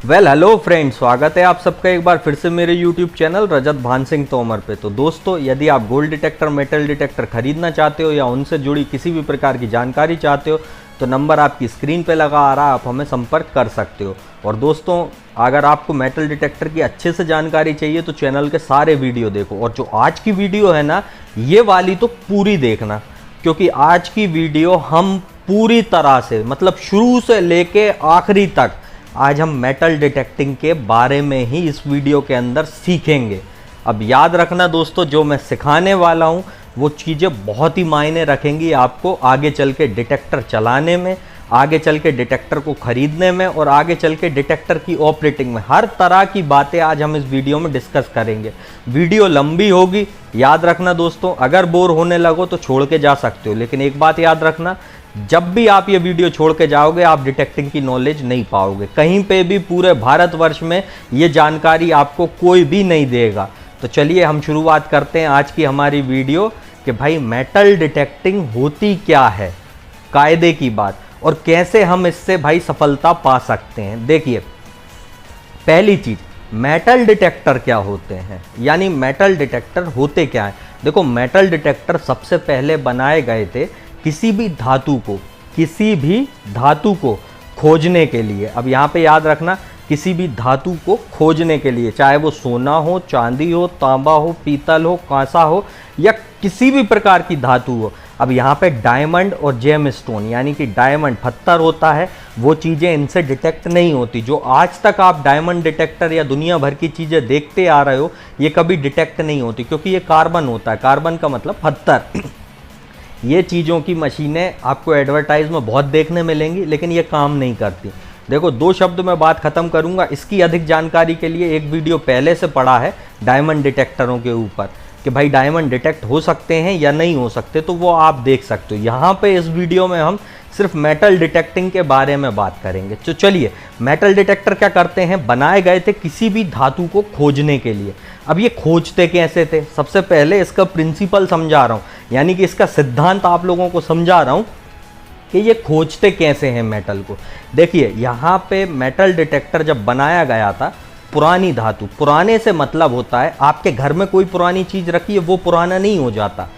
Hello friends, स्वागत है आप सबका एक बार फिर से मेरे यूट्यूब चैनल रजत भान सिंह तोमर पे। तो दोस्तों, यदि आप गोल्ड डिटेक्टर, मेटल डिटेक्टर खरीदना चाहते हो या उनसे जुड़ी किसी भी प्रकार की जानकारी चाहते हो तो नंबर आपकी स्क्रीन पे लगा आ रहा है, आप हमें संपर्क कर सकते हो। और दोस्तों, अगर आपको मेटल डिटेक्टर की अच्छे से जानकारी चाहिए तो चैनल के सारे वीडियो देखो, और जो आज की वीडियो है ना, ये वाली तो पूरी देखना, क्योंकि आज की वीडियो हम पूरी तरह से मतलब शुरू से लेके आखिरी तक आज हम मेटल डिटेक्टिंग के बारे में ही इस वीडियो के अंदर सीखेंगे। अब याद रखना दोस्तों, जो मैं सिखाने वाला हूँ वो चीज़ें बहुत ही मायने रखेंगी आपको आगे चल के डिटेक्टर चलाने में, आगे चल के डिटेक्टर को खरीदने में, और आगे चल के डिटेक्टर की ऑपरेटिंग में। हर तरह की बातें आज हम इस वीडियो में डिस्कस करेंगे। वीडियो लंबी होगी, याद रखना दोस्तों। अगर बोर होने लगो तो छोड़ के जा सकते हो, लेकिन एक बात याद रखना, जब भी आप ये वीडियो छोड़ के जाओगे आप डिटेक्टिंग की नॉलेज नहीं पाओगे। कहीं पे भी पूरे भारतवर्ष में ये जानकारी आपको कोई भी नहीं देगा। तो चलिए हम शुरुआत करते हैं आज की हमारी वीडियो कि भाई मेटल डिटेक्टिंग होती क्या है, कायदे की बात, और कैसे हम इससे भाई सफलता पा सकते हैं। देखिए, पहली चीज, मेटल डिटेक्टर क्या होते हैं, यानी मेटल डिटेक्टर होते क्या है। देखो, मेटल डिटेक्टर सबसे पहले बनाए गए थे किसी भी धातु को खोजने के लिए। अब यहाँ पे याद रखना, किसी भी धातु को खोजने के लिए, चाहे वो सोना हो, चांदी हो, तांबा हो, पीतल हो, कांसा हो, या किसी भी प्रकार की धातु हो। अब यहाँ पे डायमंड और जेम स्टोन, यानी कि डायमंड पत्थर होता है, वो चीज़ें इनसे डिटेक्ट नहीं होती। जो आज तक आप डायमंड डिटेक्टर या दुनिया भर की चीज़ें देखते आ रहे हो, ये कभी डिटेक्ट नहीं होती, क्योंकि ये कार्बन होता है। कार्बन का मतलब पत्थर। ये चीज़ों की मशीनें आपको एडवर्टाइज में बहुत देखने मिलेंगी, लेकिन ये काम नहीं करती। देखो, दो शब्द में बात खत्म करूंगा। इसकी अधिक जानकारी के लिए एक वीडियो पहले से पड़ा है डायमंड डिटेक्टरों के ऊपर कि भाई डायमंड डिटेक्ट हो सकते हैं या नहीं हो सकते, तो वो आप देख सकते हो। यहाँ पे इस वीडियो में हम सिर्फ मेटल डिटेक्टिंग के बारे में बात करेंगे। तो चलिए, मेटल डिटेक्टर क्या करते हैं, बनाए गए थे किसी भी धातु को खोजने के लिए। अब ये खोजते कैसे थे, सबसे पहले इसका प्रिंसिपल समझा रहा हूँ, यानी कि इसका सिद्धांत आप लोगों को समझा रहा हूँ कि ये खोजते कैसे हैं मेटल को। देखिए, यहाँ पे मेटल डिटेक्टर जब बनाया गया था, पुरानी धातु, पुराने से मतलब होता है आपके घर में कोई पुरानी चीज़ रखी है वो पुराना नहीं हो जाता।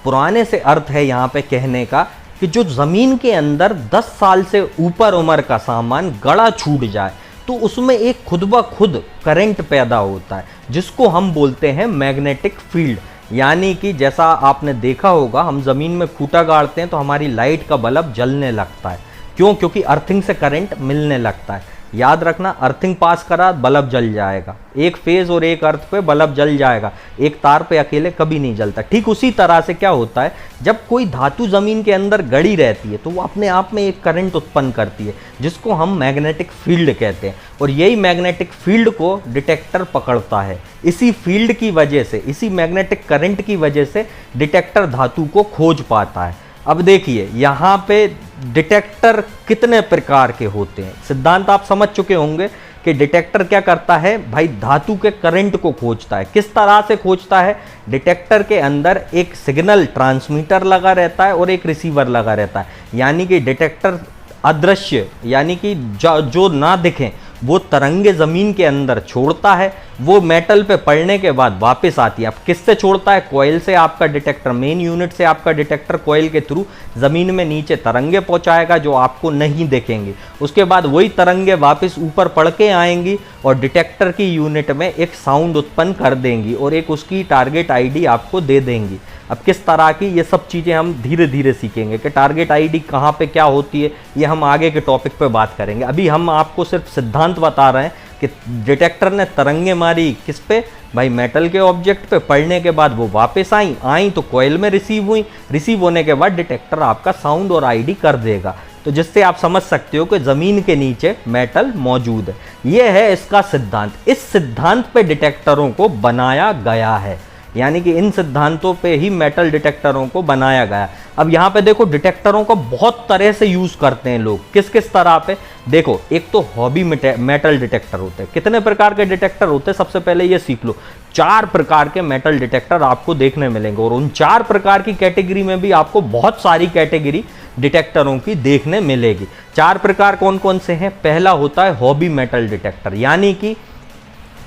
पुराने से अर्थ है यहाँ पे कहने का कि जो ज़मीन के अंदर 10 साल से ऊपर उम्र का सामान गड़ा छूट जाए तो उसमें एक खुद ब खुद करंट पैदा होता है, जिसको हम बोलते हैं मैग्नेटिक फील्ड। यानी कि जैसा आपने देखा होगा, हम ज़मीन में खूंटा गाड़ते हैं तो हमारी लाइट का बल्ब जलने लगता है। क्यों? क्योंकि अर्थिंग से करंट मिलने लगता है। याद रखना, अर्थिंग पास करा बल्ब जल जाएगा, एक फेज और एक अर्थ पे बल्ब जल जाएगा, एक तार पे अकेले कभी नहीं जलता। ठीक उसी तरह से क्या होता है, जब कोई धातु जमीन के अंदर गड़ी रहती है तो वो अपने आप में एक करंट उत्पन्न करती है, जिसको हम मैग्नेटिक फील्ड कहते हैं। और यही मैग्नेटिक फील्ड को डिटेक्टर पकड़ता है। इसी फील्ड की वजह से, इसी मैग्नेटिक करंट की वजह से डिटेक्टर धातु को खोज पाता है। अब देखिए, यहाँ पे डिटेक्टर कितने प्रकार के होते हैं, सिद्धांत आप समझ चुके होंगे कि डिटेक्टर क्या करता है भाई, धातु के करंट को खोजता है। किस तरह से खोजता है, डिटेक्टर के अंदर एक सिग्नल ट्रांसमीटर लगा रहता है और एक रिसीवर लगा रहता है। यानी कि डिटेक्टर अदृश्य, यानी कि जो ना दिखें वो तरंगे ज़मीन के अंदर छोड़ता है, वो मेटल पे पड़ने के बाद वापस आती है। अब किससे छोड़ता है, कॉइल से। आपका डिटेक्टर, मेन यूनिट से आपका डिटेक्टर कॉइल के थ्रू ज़मीन में नीचे तरंगे पहुंचाएगा जो आपको नहीं दिखेंगे। उसके बाद वही तरंगे वापस ऊपर पड़ के आएंगी और डिटेक्टर की यूनिट में एक साउंड उत्पन्न कर देंगी और एक उसकी टारगेट आईडी आपको दे देंगी। अब किस तरह की, ये सब चीज़ें हम धीरे धीरे सीखेंगे कि टारगेट आईडी कहाँ पे क्या होती है, ये हम आगे के टॉपिक पे बात करेंगे। अभी हम आपको सिर्फ सिद्धांत बता रहे हैं कि डिटेक्टर ने तरंगे मारी किस पे, भाई मेटल के ऑब्जेक्ट पे, पढ़ने के बाद वो वापस आई तो कॉइल में रिसीव हुई, रिसीव होने के बाद डिटेक्टर आपका साउंड और आईडी कर देगा। तो जिससे आप समझ सकते हो कि ज़मीन के नीचे मेटल मौजूद है। ये है इसका सिद्धांत। इस सिद्धांत पे डिटेक्टरों को बनाया गया है, यानी कि इन सिद्धांतों पे ही मेटल डिटेक्टरों को बनाया गया। अब यहाँ पे देखो, डिटेक्टरों को बहुत तरह से यूज करते हैं लोग। किस किस तरह पे, देखो, एक तो हॉबी मेटल डिटेक्टर होते हैं। कितने प्रकार के डिटेक्टर होते हैं, सबसे पहले ये सीख लो। 4 प्रकार के मेटल डिटेक्टर आपको देखने मिलेंगे, और उन 4 प्रकार की कैटेगरी में भी आपको बहुत सारी कैटेगरी डिटेक्टरों की देखने मिलेगी। 4 प्रकार कौन कौन से हैं? पहला होता है हॉबी मेटल डिटेक्टर, यानी कि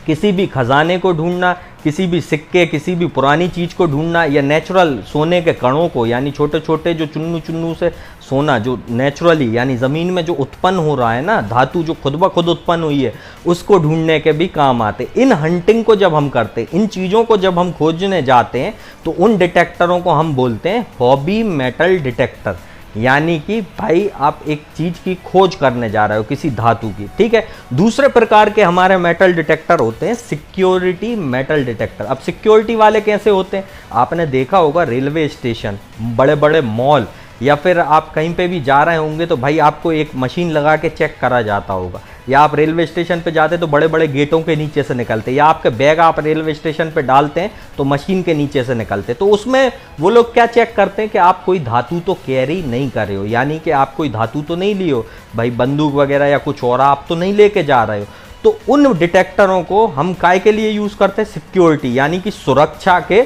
किसी भी खजाने को ढूंढना, किसी भी सिक्के, किसी भी पुरानी चीज़ को ढूंढना, या नेचुरल सोने के कणों को, यानी छोटे छोटे जो चुन्नू चुन्नू से सोना जो नेचुरली यानी ज़मीन में जो उत्पन्न हो रहा है ना, धातु जो खुद ब खुद उत्पन्न हुई है, उसको ढूंढने के भी काम आते। इन हंटिंग को जब हम करते, इन चीज़ों को जब हम खोजने जाते हैं, तो उन डिटेक्टरों को हम बोलते हैं हॉबी मेटल डिटेक्टर। यानी कि भाई आप एक चीज की खोज करने जा रहे हो, किसी धातु की, ठीक है। दूसरे प्रकार के हमारे मेटल डिटेक्टर होते हैं सिक्योरिटी मेटल डिटेक्टर। अब सिक्योरिटी वाले कैसे होते हैं? आपने देखा होगा रेलवे स्टेशन, बड़े बड़े मॉल, या फिर आप कहीं पे भी जा रहे होंगे तो भाई आपको एक मशीन लगा के चेक करा जाता होगा, या आप रेलवे स्टेशन पे जाते तो बड़े बड़े गेटों के नीचे से निकलते, या आपके बैग आप रेलवे स्टेशन पे डालते हैं तो मशीन के नीचे से निकलते। तो उसमें वो लोग क्या चेक करते हैं कि आप कोई धातु तो कैरी नहीं कर रहे हो, यानी कि आप कोई धातु तो नहीं लियो, भाई बंदूक वगैरह या कुछ और आप तो नहीं लेके जा रहे हो। तो उन डिटेक्टरों को हम काय के लिए यूज़ करते हैं? सिक्योरिटी, यानी कि सुरक्षा के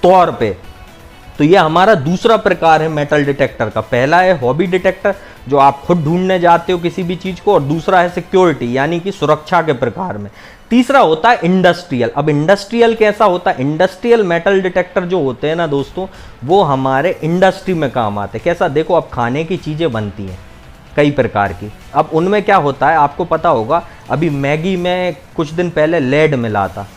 तौर पे। तो ये हमारा दूसरा प्रकार है मेटल डिटेक्टर का। पहला है हॉबी डिटेक्टर, जो आप खुद ढूंढने जाते हो किसी भी चीज़ को, और दूसरा है सिक्योरिटी, यानी कि सुरक्षा के प्रकार में। तीसरा होता है इंडस्ट्रियल। अब इंडस्ट्रियल कैसा होता है? इंडस्ट्रियल मेटल डिटेक्टर जो होते हैं ना दोस्तों, वो हमारे इंडस्ट्री में काम आते हैं। कैसा? देखो, अब खाने की चीज़ें बनती हैं कई प्रकार की, अब उनमें क्या होता है आपको पता होगा, अभी मैगी में कुछ दिन पहले लेड मिला था,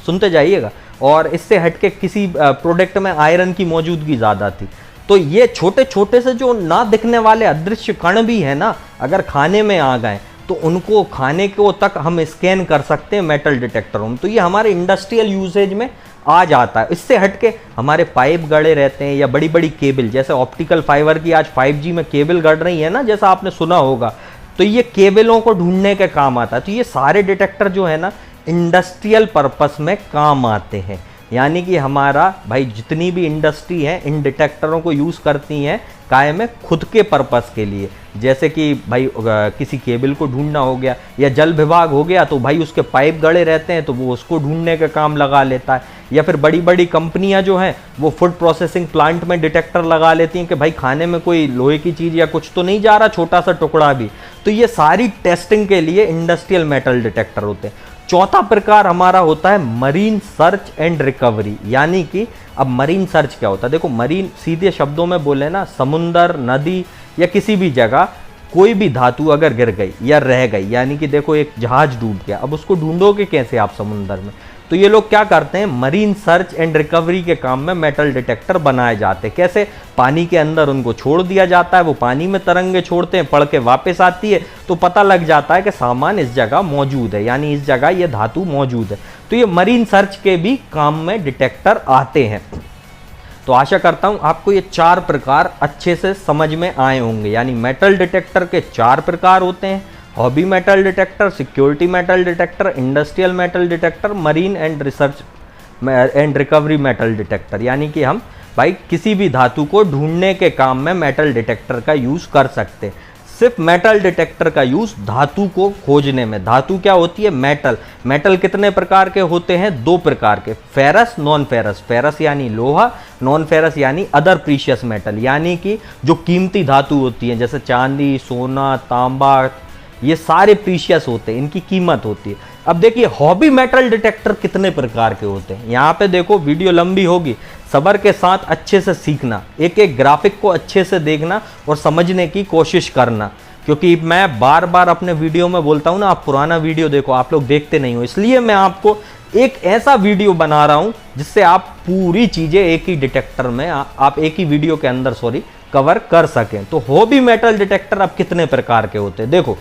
सुनते जाइएगा, और इससे हटके किसी प्रोडक्ट में आयरन की मौजूदगी ज़्यादा थी। तो ये छोटे छोटे से जो ना दिखने वाले अदृश्य कण भी है ना, अगर खाने में आ गए तो उनको खाने को तक हम स्कैन कर सकते हैं मेटल डिटेक्टरों में। तो ये हमारे इंडस्ट्रियल यूसेज में आ जाता है। इससे हटके हमारे पाइप गड़े रहते हैं, या बड़ी बड़ी केबल, जैसे ऑप्टिकल फाइबर की आज 5G में केबल गड़ रही है ना, जैसा आपने सुना होगा, तो ये केबलों को ढूंढने के काम आता है। तो ये सारे डिटेक्टर जो है ना इंडस्ट्रियल पर्पस में काम आते हैं। यानी कि हमारा भाई जितनी भी इंडस्ट्री है इन डिटेक्टरों को यूज़ करती हैं काय में, खुद के पर्पस के लिए। जैसे कि भाई किसी केबल को ढूंढना हो गया, या जल विभाग हो गया तो भाई उसके पाइप गड़े रहते हैं तो वो उसको ढूंढने का काम लगा लेता है। या फिर बड़ी बड़ी कंपनियां जो हैं वो फूड प्रोसेसिंग प्लांट में डिटेक्टर लगा लेती हैं कि भाई खाने में कोई लोहे की चीज़ या कुछ तो नहीं जा रहा, छोटा सा टुकड़ा भी। तो ये सारी टेस्टिंग के लिए इंडस्ट्रियल मेटल डिटेक्टर होते हैं। चौथा प्रकार हमारा होता है मरीन सर्च एंड रिकवरी। यानी कि अब मरीन सर्च क्या होता है? देखो, मरीन सीधे शब्दों में बोले ना, समुंदर, नदी या किसी भी जगह कोई भी धातु अगर गिर गई या रह गई, यानी कि देखो एक जहाज डूब गया, अब उसको ढूंढोगे कैसे आप समुंदर में? तो ये लोग क्या करते हैं, मरीन सर्च एंड रिकवरी के काम में मेटल डिटेक्टर बनाए जाते हैं। कैसे? पानी के अंदर उनको छोड़ दिया जाता है, वो पानी में तरंगे छोड़ते हैं, पढ़ के वापस आती है, तो पता लग जाता है कि सामान इस जगह मौजूद है, यानी इस जगह ये धातु मौजूद है। तो ये मरीन सर्च के भी काम में डिटेक्टर आते हैं। तो आशा करता हूं आपको ये 4 प्रकार अच्छे से समझ में आए होंगे। यानी मेटल डिटेक्टर के 4 प्रकार होते हैं: hobby metal detector, security metal detector, industrial metal detector, marine and research and recovery metal detector. यानी कि हम भाई किसी भी धातु को ढूंढने के काम में मेटल डिटेक्टर का यूज़ कर सकते हैं। सिर्फ मेटल डिटेक्टर का यूज़ धातु को खोजने में। धातु क्या होती है? मेटल। मेटल कितने प्रकार के होते हैं? 2 प्रकार के, फेरस, नॉन फेरस। फेरस यानी लोहा, नॉन फेरस यानी अदर प्रीशियस मेटल, यानी कि जो कीमती धातु होती हैं, जैसे चांदी, सोना, तांबा, ये सारे प्रीशियस होते हैं, इनकी कीमत होती है। अब देखिए हॉबी मेटल डिटेक्टर कितने प्रकार के होते हैं। यहाँ पे देखो, वीडियो लंबी होगी, सब्र के साथ अच्छे से सीखना, एक एक ग्राफिक को अच्छे से देखना और समझने की कोशिश करना, क्योंकि मैं बार बार अपने वीडियो में बोलता हूँ ना, आप पुराना वीडियो देखो, आप लोग देखते नहीं हो, इसलिए मैं आपको एक ऐसा वीडियो बना रहा हूँ जिससे आप पूरी चीज़ें एक ही डिटेक्टर में आप एक ही वीडियो के अंदर कवर कर सकें। तो हॉबी मेटल डिटेक्टर अब कितने प्रकार के होते हैं? देखो,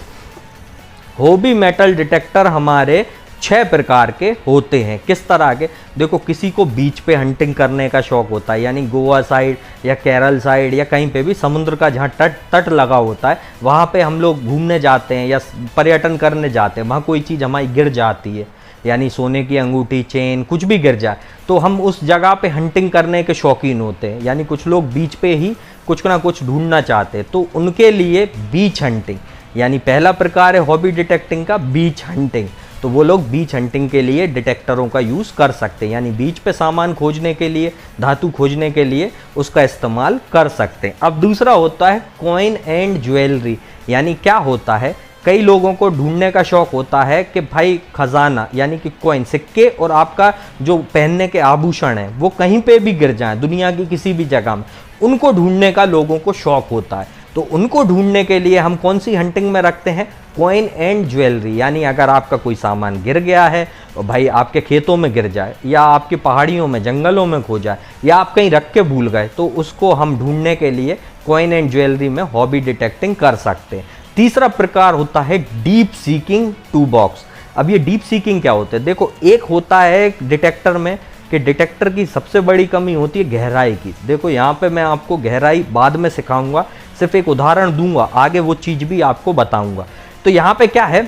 हॉबी मेटल डिटेक्टर हमारे 6 प्रकार के होते हैं। किस तरह के? देखो, किसी को बीच पे हंटिंग करने का शौक होता है, यानी गोवा साइड या केरल साइड या कहीं पे भी समुद्र का जहाँ तट लगा होता है, वहाँ पे हम लोग घूमने जाते हैं या पर्यटन करने जाते हैं, वहाँ कोई चीज़ हमारी गिर जाती है, यानी सोने की अंगूठी, चेन, कुछ भी गिर जाए, तो हम उस जगह पे हंटिंग करने के शौकीन होते हैं। यानी कुछ लोग बीच पे ही कुछ ना कुछ ढूंढना चाहते हैं, तो उनके लिए बीच हंटिंग, यानी पहला प्रकार है हॉबी डिटेक्टिंग का बीच हंटिंग। तो वो लोग बीच हंटिंग के लिए डिटेक्टरों का यूज़ कर सकते हैं, यानी बीच पे सामान खोजने के लिए, धातु खोजने के लिए उसका इस्तेमाल कर सकते हैं। अब दूसरा होता है कॉइन एंड ज्वेलरी, यानी क्या होता है, कई लोगों को ढूंढने का शौक होता है कि भाई खजाना यानी कि कॉइन, सिक्के और आपका जो पहनने के आभूषण हैं वो कहीं पे भी गिर जाएं दुनिया की किसी भी जगह में, उनको ढूंढने का लोगों को शौक होता है। तो उनको ढूंढने के लिए हम कौन सी हंटिंग में रखते हैं, कॉइन एंड ज्वेलरी, यानी अगर आपका कोई सामान गिर गया है, भाई आपके खेतों में गिर जाए या आपकी पहाड़ियों में जंगलों में खो जाए या आप कहीं रख के भूल गए, तो उसको हम ढूंढने के लिए कॉइन एंड ज्वेलरी में हॉबी डिटेक्टिंग कर सकते हैं। तीसरा प्रकार होता है डीप सीकिंग टू बॉक्स। अब ये डीप सीकिंग क्या होता है, देखो एक होता है डिटेक्टर में कि डिटेक्टर की सबसे बड़ी कमी होती है गहराई की। देखो यहाँ पे मैं आपको गहराई बाद में सिखाऊंगा, सिर्फ एक उदाहरण दूंगा, आगे वो चीज़ भी आपको बताऊंगा। तो यहाँ पे क्या है,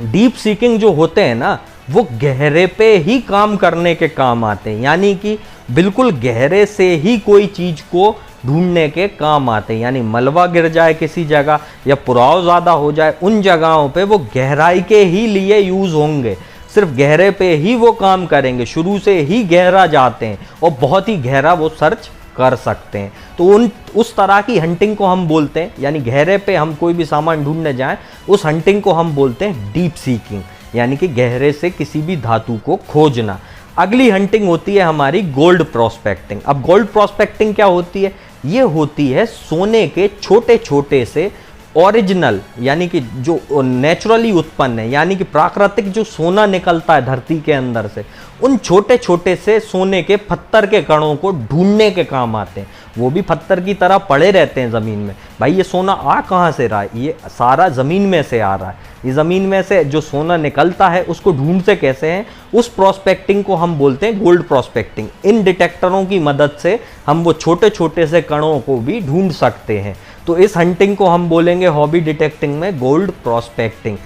डीप सीकिंग जो होते हैं ना वो गहरे पे ही काम करने के काम आते हैं, यानी कि बिल्कुल गहरे से ही कोई चीज़ को ढूंढने के काम आते हैं। यानी मलबा गिर जाए किसी जगह या पुराव ज़्यादा हो जाए, उन जगहों पे वो गहराई के ही लिए यूज़ होंगे, सिर्फ गहरे पे ही वो काम करेंगे, शुरू से ही गहरा जाते हैं और बहुत ही गहरा वो सर्च कर सकते हैं। तो उस तरह की हंटिंग को हम बोलते हैं, यानी गहरे पे हम कोई भी सामान ढूंढने जाएं उस हंटिंग को हम बोलते हैं डीप सीकिंग, यानी कि गहरे से किसी भी धातु को खोजना। अगली हंटिंग होती है हमारी गोल्ड प्रोस्पेक्टिंग। अब गोल्ड प्रोस्पेक्टिंग क्या होती है, ये होती है सोने के छोटे छोटे से ओरिजिनल, यानी कि जो नेचुरली उत्पन्न है, यानी कि प्राकृतिक जो सोना निकलता है धरती के अंदर से, उन छोटे छोटे से सोने के पत्थर के कणों को ढूंढने के काम आते हैं। वो भी पत्थर की तरह पड़े रहते हैं ज़मीन में, भाई ये सोना आ कहाँ से रहा है, ये सारा ज़मीन में से आ रहा है। ये ज़मीन में से जो सोना निकलता है उसको ढूंढते कैसे हैं, उस प्रोस्पेक्टिंग को हम बोलते हैं गोल्ड प्रोस्पेक्टिंग। इन डिटेक्टरों की मदद से हम वो छोटे छोटे से कणों को भी ढूंढ सकते हैं। तो इस हंटिंग को हम बोलेंगे हॉबी डिटेक्टिंग में गोल्ड प्रोस्पेक्टिंग।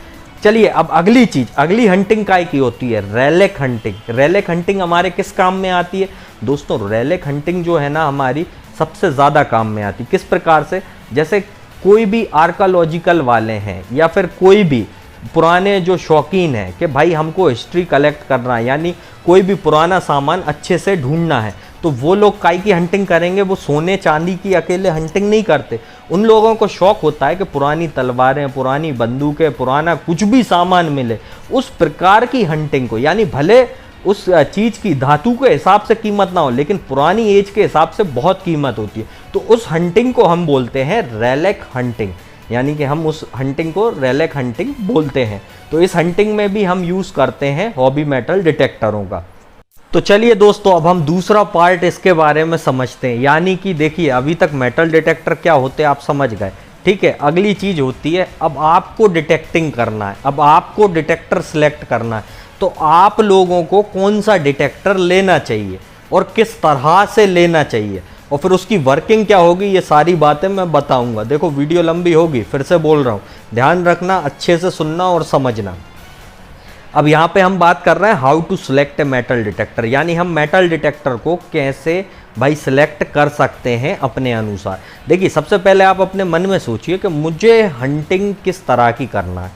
चलिए अब अगली चीज, अगली हंटिंग काय की होती है, रेलेक हंटिंग। रेलेक हंटिंग हमारे किस काम में आती है दोस्तों, रेलेक हंटिंग जो है ना हमारी सबसे ज़्यादा काम में आती है। किस प्रकार से, जैसे कोई भी आर्कोलॉजिकल वाले हैं या फिर कोई भी पुराने जो शौकीन हैं कि भाई हमको हिस्ट्री कलेक्ट करना है, यानी कोई भी पुराना सामान अच्छे से ढूंढना है, तो वो लोग काय की हंटिंग करेंगे, वो सोने चांदी की अकेले हंटिंग नहीं करते। उन लोगों को शौक होता है कि पुरानी तलवारें, पुरानी बंदूकें, पुराना कुछ भी सामान मिले, उस प्रकार की हंटिंग को, यानी भले उस चीज़ की धातु के हिसाब से कीमत ना हो लेकिन पुरानी एज के हिसाब से बहुत कीमत होती है, तो उस हंटिंग को हम बोलते हैं रेलेक हंटिंग, यानी कि हम उस हंटिंग को रेलेक हंटिंग बोलते हैं। तो इस हंटिंग में भी हम यूज़ करते हैं हॉबी मेटल डिटेक्टरों का। तो चलिए दोस्तों अब हम दूसरा पार्ट इसके बारे में समझते हैं, यानी कि देखिए अभी तक मेटल डिटेक्टर क्या होते हैं आप समझ गए, ठीक है। अगली चीज़ होती है अब आपको डिटेक्टिंग करना है, अब आपको डिटेक्टर सिलेक्ट करना है, तो आप लोगों को कौन सा डिटेक्टर लेना चाहिए और किस तरह से लेना चाहिए और फिर उसकी वर्किंग क्या होगी, ये सारी बातें मैं बताऊंगा। देखो वीडियो लंबी होगी, फिर से बोल रहा हूँ, ध्यान रखना, अच्छे से सुनना और समझना। अब यहाँ पे हम बात कर रहे हैं how to select a metal detector, यानी हम मेटल डिटेक्टर को कैसे भाई सिलेक्ट कर सकते हैं अपने अनुसार। देखिए सबसे पहले आप अपने मन में सोचिए कि मुझे हंटिंग किस तरह की करना है।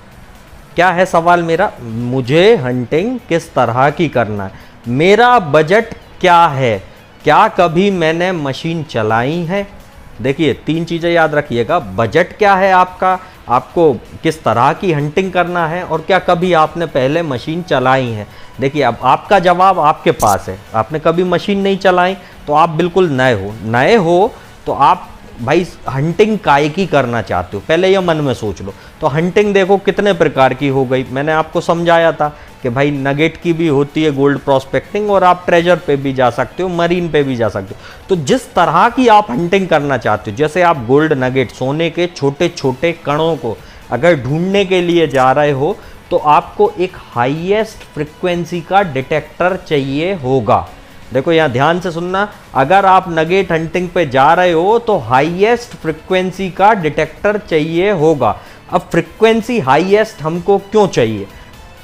क्या है सवाल मेरा, मुझे हंटिंग किस तरह की करना है, मेरा बजट क्या है, क्या कभी मैंने मशीन चलाई है। देखिए तीन चीज़ें याद रखिएगा, बजट क्या है आपका, आपको किस तरह की हंटिंग करना है और क्या कभी आपने पहले मशीन चलाई है। देखिए अब आपका जवाब आपके पास है, आपने कभी मशीन नहीं चलाई तो आप बिल्कुल नए हो तो आप भाई हंटिंग काय की करना चाहते हो, पहले ये मन में सोच लो। तो हंटिंग देखो कितने प्रकार की हो गई, मैंने आपको समझाया था कि भाई नगेट की भी होती है गोल्ड प्रोस्पेक्टिंग, और आप ट्रेजर पे भी जा सकते हो, मरीन पे भी जा सकते हो। तो जिस तरह की आप हंटिंग करना चाहते हो, जैसे आप गोल्ड नगेट, सोने के छोटे छोटे कणों को अगर ढूंढने के लिए जा रहे हो तो आपको एक हाईएस्ट फ्रिक्वेंसी का डिटेक्टर चाहिए होगा। देखो यहाँ ध्यान से सुनना, अगर आप नगेट हंटिंग पे जा रहे हो तो हाईएस्ट फ्रिक्वेंसी का डिटेक्टर चाहिए होगा। अब फ्रिक्वेंसी हाईएस्ट हमको क्यों चाहिए,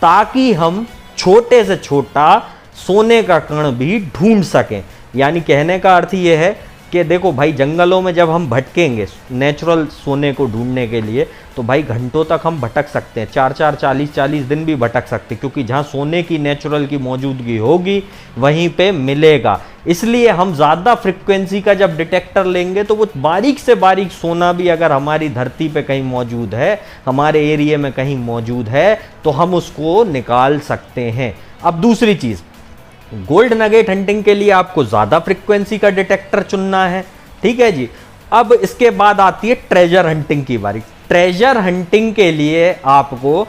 ताकि हम छोटे से छोटा सोने का कण भी ढूंढ सकें। यानी कहने का अर्थ ये है कि देखो भाई, जंगलों में जब हम भटकेंगे नेचुरल सोने को ढूंढने के लिए, तो भाई घंटों तक हम भटक सकते हैं, 40 दिन भी भटक सकते हैं, क्योंकि जहाँ सोने की नेचुरल की मौजूदगी होगी वहीं पे मिलेगा। इसलिए हम ज़्यादा फ्रिक्वेंसी का जब डिटेक्टर लेंगे तो वो बारीक से बारीक सोना भी अगर हमारी धरती पे कहीं मौजूद है, हमारे एरिया में कहीं मौजूद है, तो हम उसको निकाल सकते हैं। अब दूसरी चीज़, गोल्ड नगेट हंटिंग के लिए आपको ज़्यादा फ्रिक्वेंसी का डिटेक्टर चुनना है, ठीक है जी। अब इसके बाद आती है ट्रेजर हंटिंग की बारी। ट्रेजर हंटिंग के लिए आपको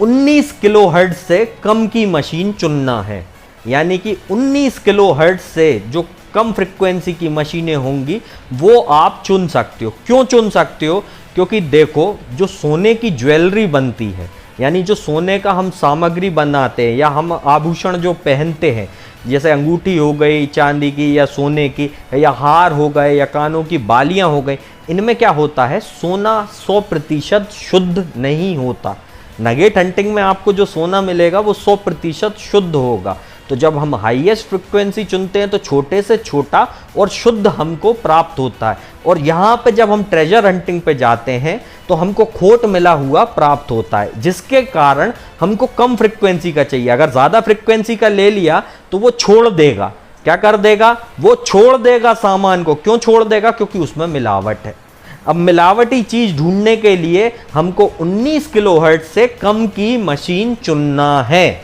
19 किलोहर्ट्ज से कम की मशीन चुनना है, यानी कि 19 किलोहर्ट्ज से जो कम फ्रिक्वेंसी की मशीनें होंगी वो आप चुन सकते हो। क्यों चुन सकते हो? क्योंकि देखो, जो सोने की ज्वेलरी बनती है, यानी जो सोने का हम सामग्री बनाते हैं या हम आभूषण जो पहनते हैं, जैसे अंगूठी हो गई चांदी की या सोने की, या हार हो गए या कानों की बालियां हो गई, इनमें क्या होता है, सोना 100% शुद्ध नहीं होता। नगेट हंटिंग में आपको जो सोना मिलेगा वो 100% शुद्ध होगा। तो जब हम हाईएस्ट फ्रिक्वेंसी चुनते हैं तो छोटे से छोटा और शुद्ध हमको प्राप्त होता है, और यहाँ पे जब हम ट्रेजर हंटिंग पे जाते हैं तो हमको खोट मिला हुआ प्राप्त होता है, जिसके कारण हमको कम फ्रिक्वेंसी का चाहिए। अगर ज़्यादा फ्रिक्वेंसी का ले लिया तो वो छोड़ देगा, क्या कर देगा, वो छोड़ देगा सामान को। क्यों छोड़ देगा? क्योंकि उसमें मिलावट है। अब मिलावटी चीज़ ढूंढने के लिए हमको 19 किलोहर्ट्ज से कम की मशीन चुनना है,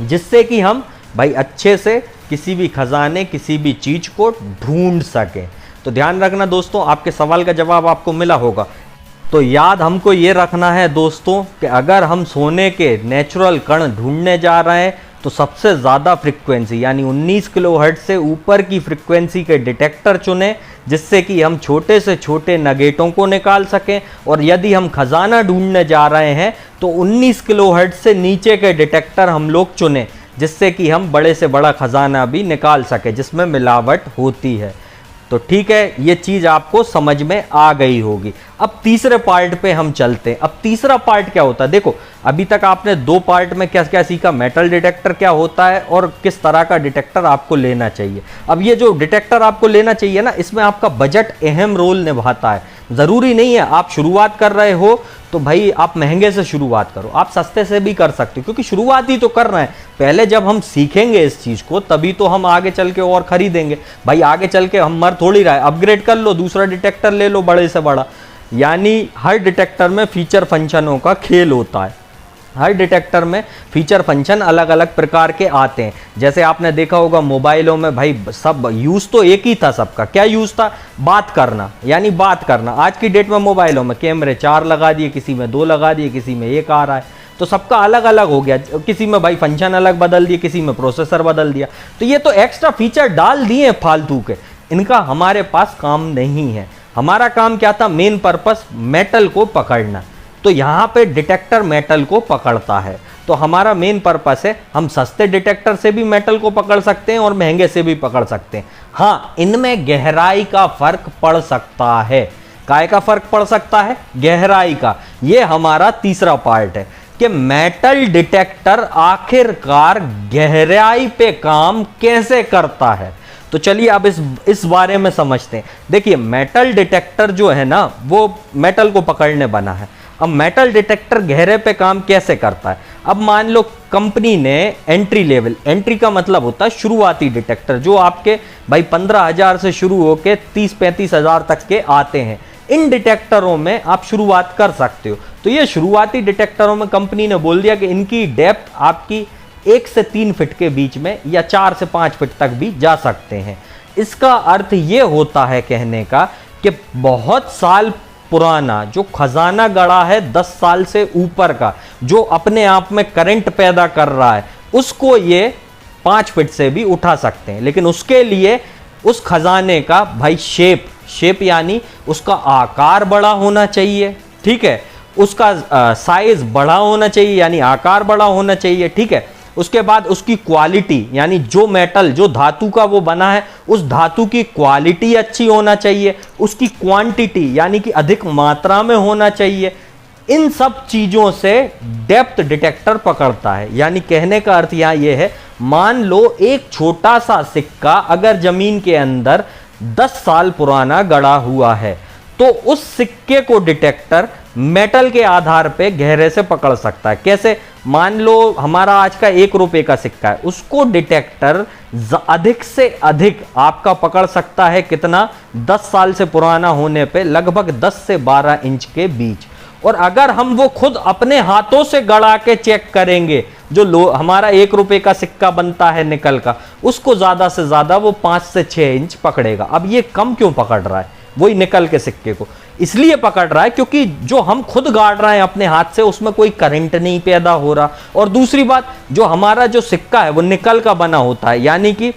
जिससे कि हम भाई अच्छे से किसी भी खजाने, किसी भी चीज को ढूंढ सके। तो ध्यान रखना दोस्तों, आपके सवाल का जवाब आपको मिला होगा। तो याद हमको ये रखना है दोस्तों कि अगर हम सोने के नेचुरल कण ढूंढने जा रहे हैं तो सबसे ज़्यादा फ्रिक्वेंसी यानी 19 किलोहर्ट्ज से ऊपर की फ्रिक्वेंसी के डिटेक्टर चुनें, जिससे कि हम छोटे से छोटे नगेटों को निकाल सकें। और यदि हम खजाना ढूंढने जा रहे हैं तो 19 किलोहर्ट्ज से नीचे के डिटेक्टर हम लोग चुनें, जिससे कि हम बड़े से बड़ा खजाना भी निकाल सके जिसमें मिलावट होती है। तो ठीक है, ये चीज़ आपको समझ में आ गई होगी। अब तीसरे पार्ट पे हम चलते हैं। अब तीसरा पार्ट क्या होता है? देखो, अभी तक आपने 2 पार्ट में क्या क्या सीखा, मेटल डिटेक्टर क्या होता है और किस तरह का डिटेक्टर आपको लेना चाहिए। अब ये जो डिटेक्टर आपको लेना चाहिए ना, इसमें आपका बजट अहम रोल निभाता है। ज़रूरी नहीं है आप शुरुआत कर रहे हो तो भाई आप महंगे से शुरुआत करो, आप सस्ते से भी कर सकते हो, क्योंकि शुरुआत ही तो कर रहे हैं। पहले जब हम सीखेंगे इस चीज़ को तभी तो हम आगे चल के और खरीदेंगे। भाई आगे चल के हम मर थोड़ी रहा है, अपग्रेड कर लो, दूसरा डिटेक्टर ले लो बड़े से बड़ा। यानी हर डिटेक्टर में फीचर फंक्शनों का खेल होता है। हर डिटेक्टर में फीचर फंक्शन अलग अलग प्रकार के आते हैं। जैसे आपने देखा होगा मोबाइलों में, भाई सब यूज़ तो एक ही था सबका। क्या यूज़ था? बात करना, यानी बात करना। आज की डेट में मोबाइलों में कैमरे 4 लगा दिए, किसी में 2 लगा दिए, किसी में 1 आ रहा है, तो सबका अलग अलग हो गया। किसी में भाई फंक्शन अलग बदल दिए, किसी में प्रोसेसर बदल दिया। तो ये तो एक्स्ट्रा फीचर डाल दिए फालतू के, इनका हमारे पास काम नहीं है। हमारा काम क्या था? मेन पर्पस मेटल को पकड़ना। तो यहाँ पे डिटेक्टर मेटल को पकड़ता है। तो हमारा मेन पर्पस है, हम सस्ते डिटेक्टर से भी मेटल को पकड़ सकते हैं और महंगे से भी पकड़ सकते हैं। हाँ, इनमें गहराई का फर्क पड़ सकता है। काय का फर्क पड़ सकता है? गहराई का। ये हमारा तीसरा पार्ट है कि मेटल डिटेक्टर आखिरकार गहराई पे काम कैसे करता है। तो चलिए अब इस बारे में समझते हैं। देखिए, मेटल डिटेक्टर जो है ना, वो मेटल को पकड़ने बना है। अब मेटल डिटेक्टर गहरे पे काम कैसे करता है? अब मान लो कंपनी ने एंट्री लेवल, एंट्री का मतलब होता है शुरुआती डिटेक्टर, जो आपके भाई 15,000 से शुरू होकर 30-35 हज़ार तक के आते हैं। इन डिटेक्टरों में आप शुरुआत कर सकते हो। तो ये शुरुआती डिटेक्टरों में कंपनी ने बोल दिया कि इनकी डेप्थ आपकी 1 से 3 फीट के बीच में या 4 से 5 फीट तक भी जा सकते हैं। इसका अर्थ ये होता है कहने का कि बहुत साल पुराना जो खजाना गड़ा है 10 साल से ऊपर का, जो अपने आप में करंट पैदा कर रहा है, उसको ये 5 फीट से भी उठा सकते हैं। लेकिन उसके लिए उस खजाने का भाई शेप यानी उसका आकार बड़ा होना चाहिए, ठीक है, उसका साइज बड़ा होना चाहिए यानी आकार बड़ा होना चाहिए, ठीक है। उसके बाद उसकी क्वालिटी यानी जो मेटल, जो धातु का वो बना है, उस धातु की क्वालिटी अच्छी होना चाहिए। उसकी क्वांटिटी यानी कि अधिक मात्रा में होना चाहिए। इन सब चीजों से डेप्थ डिटेक्टर पकड़ता है। यानी कहने का अर्थ यहां ये है, मान लो एक छोटा सा सिक्का अगर जमीन के अंदर 10 साल पुराना गड़ा हुआ है, तो उस सिक्के को डिटेक्टर मेटल के आधार पे गहरे से पकड़ सकता है। कैसे? मान लो हमारा आज का 1 रुपए का सिक्का है, उसको डिटेक्टर अधिक से अधिक आपका पकड़ सकता है कितना? 10 साल से पुराना होने पे लगभग 10 से 12 इंच के बीच। और अगर हम वो खुद अपने हाथों से गड़ा के चेक करेंगे, जो हमारा 1 रुपए का सिक्का बनता है निकल का, उसको ज्यादा से ज्यादा वो 5 से 6 इंच पकड़ेगा। अब ये कम क्यों पकड़ रहा है वही निकल के सिक्के को? इसलिए पकड़ रहा है क्योंकि जो हम खुद गाड़ रहे हैं अपने हाथ से, उसमें कोई करंट नहीं पैदा हो रहा। और दूसरी बात, जो हमारा जो सिक्का है वो निकल का बना होता है, यानी कि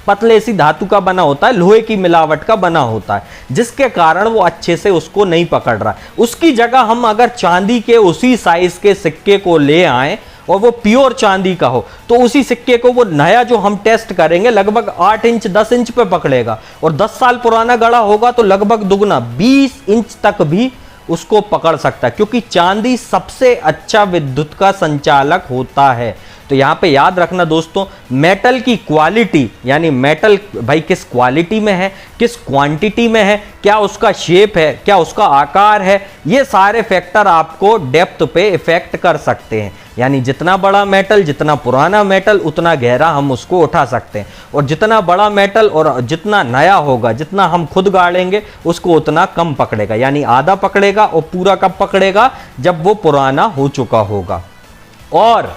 पतले सी धातु का बना होता है, लोहे की मिलावट का बना होता है, जिसके कारण वो अच्छे से उसको नहीं पकड़ रहा है। उसकी जगह हम अगर चांदी के उसी साइज के सिक्के को ले आए और वो प्योर चांदी का हो, तो उसी सिक्के को वो नया जो हम टेस्ट करेंगे लगभग 8 इंच 10 इंच पे पकड़ेगा। और 10 साल पुराना गड़ा होगा तो लगभग दुगना 20 इंच तक भी उसको पकड़ सकता है, क्योंकि चांदी सबसे अच्छा विद्युत का संचालक होता है। तो यहां पे याद रखना दोस्तों, मेटल की क्वालिटी, यानी मेटल भाई किस क्वालिटी में है, किस क्वांटिटी में है, क्या उसका शेप है, क्या उसका आकार है, ये सारे फैक्टर आपको डेप्थ पे इफेक्ट कर सकते हैं। यानी जितना बड़ा मेटल, जितना पुराना मेटल, उतना गहरा हम उसको उठा सकते हैं। और जितना बड़ा मेटल और जितना नया होगा, जितना हम खुद गाड़ेंगे, उसको उतना कम पकड़ेगा। यानी आधा पकड़ेगा। और पूरा कब पकड़ेगा? जब वो पुराना हो चुका होगा। और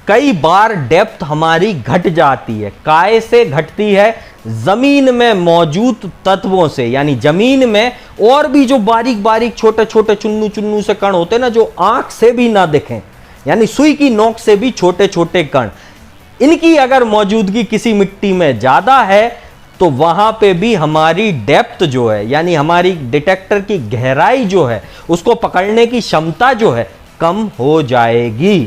कई बार डेप्थ हमारी घट जाती है। काय से घटती है? जमीन में मौजूद तत्वों से। यानी जमीन में और भी जो बारीक बारीक छोटे छोटे चुन्नू चुन्नू से कण होते हैं ना, जो आंख से भी ना दिखें, यानी सुई की नोक से भी छोटे छोटे कण, इनकी अगर मौजूदगी किसी मिट्टी में ज्यादा है तो वहां पे भी हमारी डेप्थ जो है, यानी हमारी डिटेक्टर की गहराई जो है, उसको पकड़ने की क्षमता जो है, कम हो जाएगी।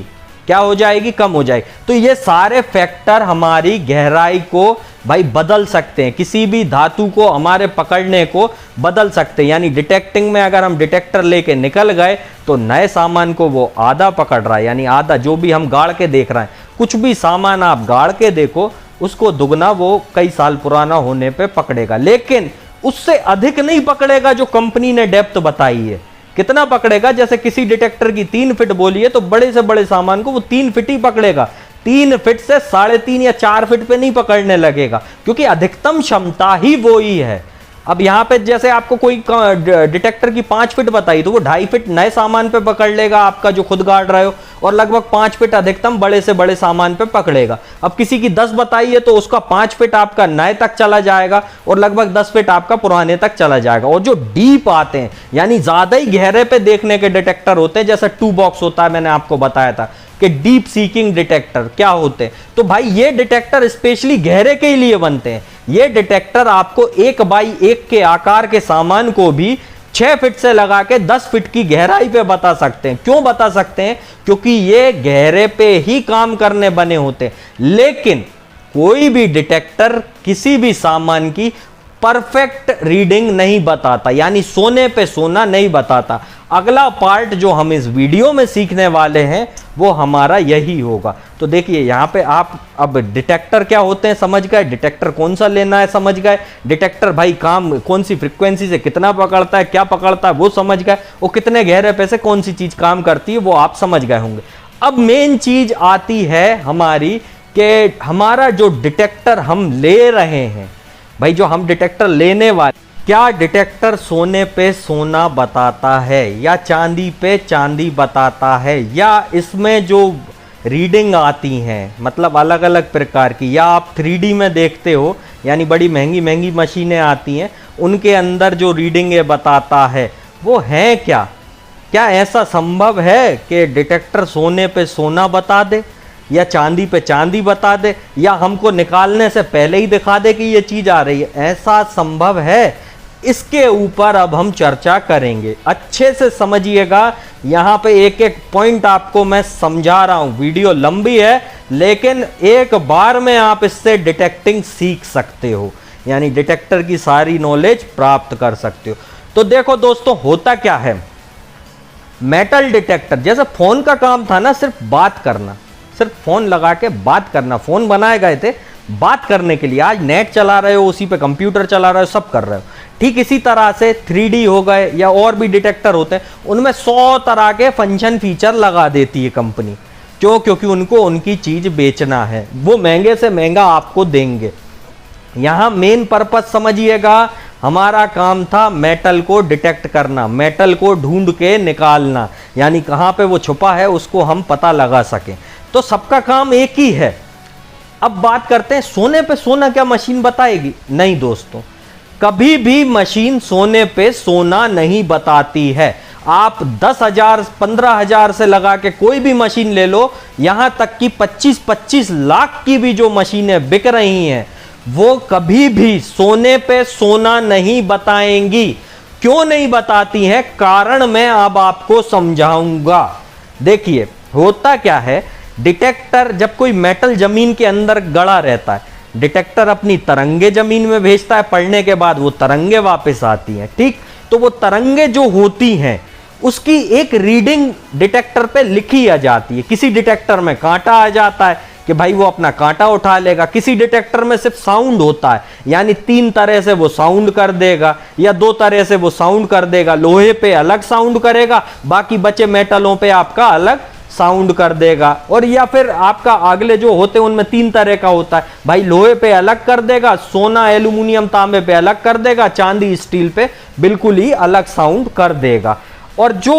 क्या हो जाएगी? कम हो जाएगी। तो ये सारे फैक्टर हमारी गहराई को भाई बदल सकते हैं, किसी भी धातु को हमारे पकड़ने को बदल सकते हैं। यानी डिटेक्टिंग में अगर हम डिटेक्टर लेके निकल गए तो नए सामान को वो आधा पकड़ रहा है, यानी आधा जो भी हम गाड़ के देख रहे हैं, कुछ भी सामान आप गाड़ के देखो, उसको दुगना वो कई साल पुराना होने पे पकड़ेगा। लेकिन उससे अधिक नहीं पकड़ेगा जो कंपनी ने डेप्थ बताई है। कितना पकड़ेगा? जैसे किसी डिटेक्टर की 3 फीट बोली है तो बड़े से बड़े सामान को वो 3 फीट ही पकड़ेगा। 3 फीट से 3.5 या 4 फीट पे नहीं पकड़ने लगेगा, क्योंकि अधिकतम क्षमता ही वो ही है। अब यहां पे जैसे आपको कोई डिटेक्टर की 5 फीट बताई तो वो 2.5 फीट नए सामान पे पकड़ लेगा आपका जो खुद गाड़ रहे हो, और लगभग 5 फीट अधिकतम बड़े से बड़े सामान पे पकड़ेगा। अब किसी की 10 बताई है तो उसका 5 फीट आपका नए तक चला जाएगा और लगभग 10 फीट आपका पुराने तक चला जाएगा। और जो डीप आते हैं, यानी ज्यादा ही गहरे पे देखने के डिटेक्टर होते हैं, जैसे 2 बॉक्स होता है, मैंने आपको बताया था कि डीप सीकिंग डिटेक्टर क्या होते हैं। तो भाई ये डिटेक्टर स्पेशली गहरे के लिए बनते हैं। ये डिटेक्टर आपको 1 बाई 1 के आकार के सामान को भी 6 फीट से लगा के 10 फीट की गहराई पे बता सकते हैं। क्यों बता सकते हैं? क्योंकि ये गहरे पे ही काम करने बने होते हैं। लेकिन कोई भी डिटेक्टर किसी भी सामान की परफेक्ट रीडिंग नहीं बताता, यानी सोने पे सोना नहीं बताता। अगला पार्ट जो हम इस वीडियो में सीखने वाले हैं वो हमारा यही होगा। तो देखिए यहां पे आप अब डिटेक्टर क्या होते हैं समझ गए, डिटेक्टर कौन सा लेना है समझ गए, डिटेक्टर भाई काम कौन सी फ्रीक्वेंसी से कितना पकड़ता है, क्या पकड़ता है वो समझ गए, वो कितने गहरे पे से कौन सी चीज काम करती है वो आप समझ गए होंगे। अब मेन चीज आती है हमारी कि हमारा जो डिटेक्टर हम ले रहे हैं, भाई जो हम डिटेक्टर लेने वाले, क्या डिटेक्टर सोने पे सोना बताता है या चांदी पे चांदी बताता है, या इसमें जो रीडिंग आती हैं मतलब अलग अलग प्रकार की, या आप 3D में देखते हो, यानी बड़ी महंगी महंगी मशीनें आती हैं, उनके अंदर जो रीडिंग ये बताता है वो है क्या? क्या ऐसा संभव है कि डिटेक्टर सोने पे सोना बता दे या चांदी पे चांदी बता दे, या हमको निकालने से पहले ही दिखा दे कि ये चीज आ रही है? ऐसा संभव है? इसके ऊपर अब हम चर्चा करेंगे। अच्छे से समझिएगा, यहां पे एक एक पॉइंट आपको मैं समझा रहा हूं। वीडियो लंबी है लेकिन एक बार में आप इससे डिटेक्टिंग सीख सकते हो, यानी डिटेक्टर की सारी नॉलेज प्राप्त कर सकते हो। तो देखो दोस्तों, होता क्या है, मेटल डिटेक्टर जैसे फोन का काम था ना सिर्फ बात करना, सिर्फ फ़ोन लगा के बात करना। फ़ोन बनाए गए थे बात करने के लिए, आज नेट चला रहे हो, उसी पे कंप्यूटर चला रहे हो, सब कर रहे हो। ठीक इसी तरह से 3D हो गए या और भी डिटेक्टर होते हैं, उनमें 100 तरह के फंक्शन फीचर लगा देती है कंपनी। क्यों? क्योंकि उनको उनकी चीज़ बेचना है, वो महंगे से महंगा आपको देंगे। यहाँ मेन पर्पस समझिएगा, हमारा काम था मेटल को डिटेक्ट करना, मेटल को ढूंढ के निकालना, यानी कहाँ पे वो छुपा है उसको हम पता लगा सकें। तो सबका काम एक ही है। अब बात करते हैं सोने पे सोना क्या मशीन बताएगी? नहीं दोस्तों, कभी भी मशीन सोने पे सोना नहीं बताती है। आप 10,000 15,000 से लगा के कोई भी मशीन ले लो, यहां तक कि 25-25 लाख की भी जो मशीनें बिक रही हैं, वो कभी भी सोने पे सोना नहीं बताएंगी। क्यों नहीं बताती हैं? कारण मैं अब आपको समझाऊंगा। देखिए होता क्या है, डिटेक्टर जब कोई मेटल जमीन के अंदर गड़ा रहता है, डिटेक्टर अपनी तरंगे जमीन में भेजता है, पढ़ने के बाद वो तरंगे वापस आती हैं। ठीक, तो वो तरंगे जो होती हैं उसकी एक रीडिंग डिटेक्टर पे लिखी आ जाती है। किसी डिटेक्टर में कांटा आ जाता है कि भाई वो अपना कांटा उठा लेगा, किसी डिटेक्टर में सिर्फ साउंड होता है, यानी 3 तरह से वो साउंड कर देगा या 2 तरह से वो साउंड कर देगा। लोहे पे अलग साउंड करेगा, बाकी बचे मेटलों पे आपका अलग साउंड कर देगा। और या फिर आपका अगले जो होते हैं उनमें 3 तरह का होता है, भाई लोहे पे अलग कर देगा, सोना एल्यूमिनियम तांबे पे अलग कर देगा, चांदी स्टील पे बिल्कुल ही अलग साउंड कर देगा। और जो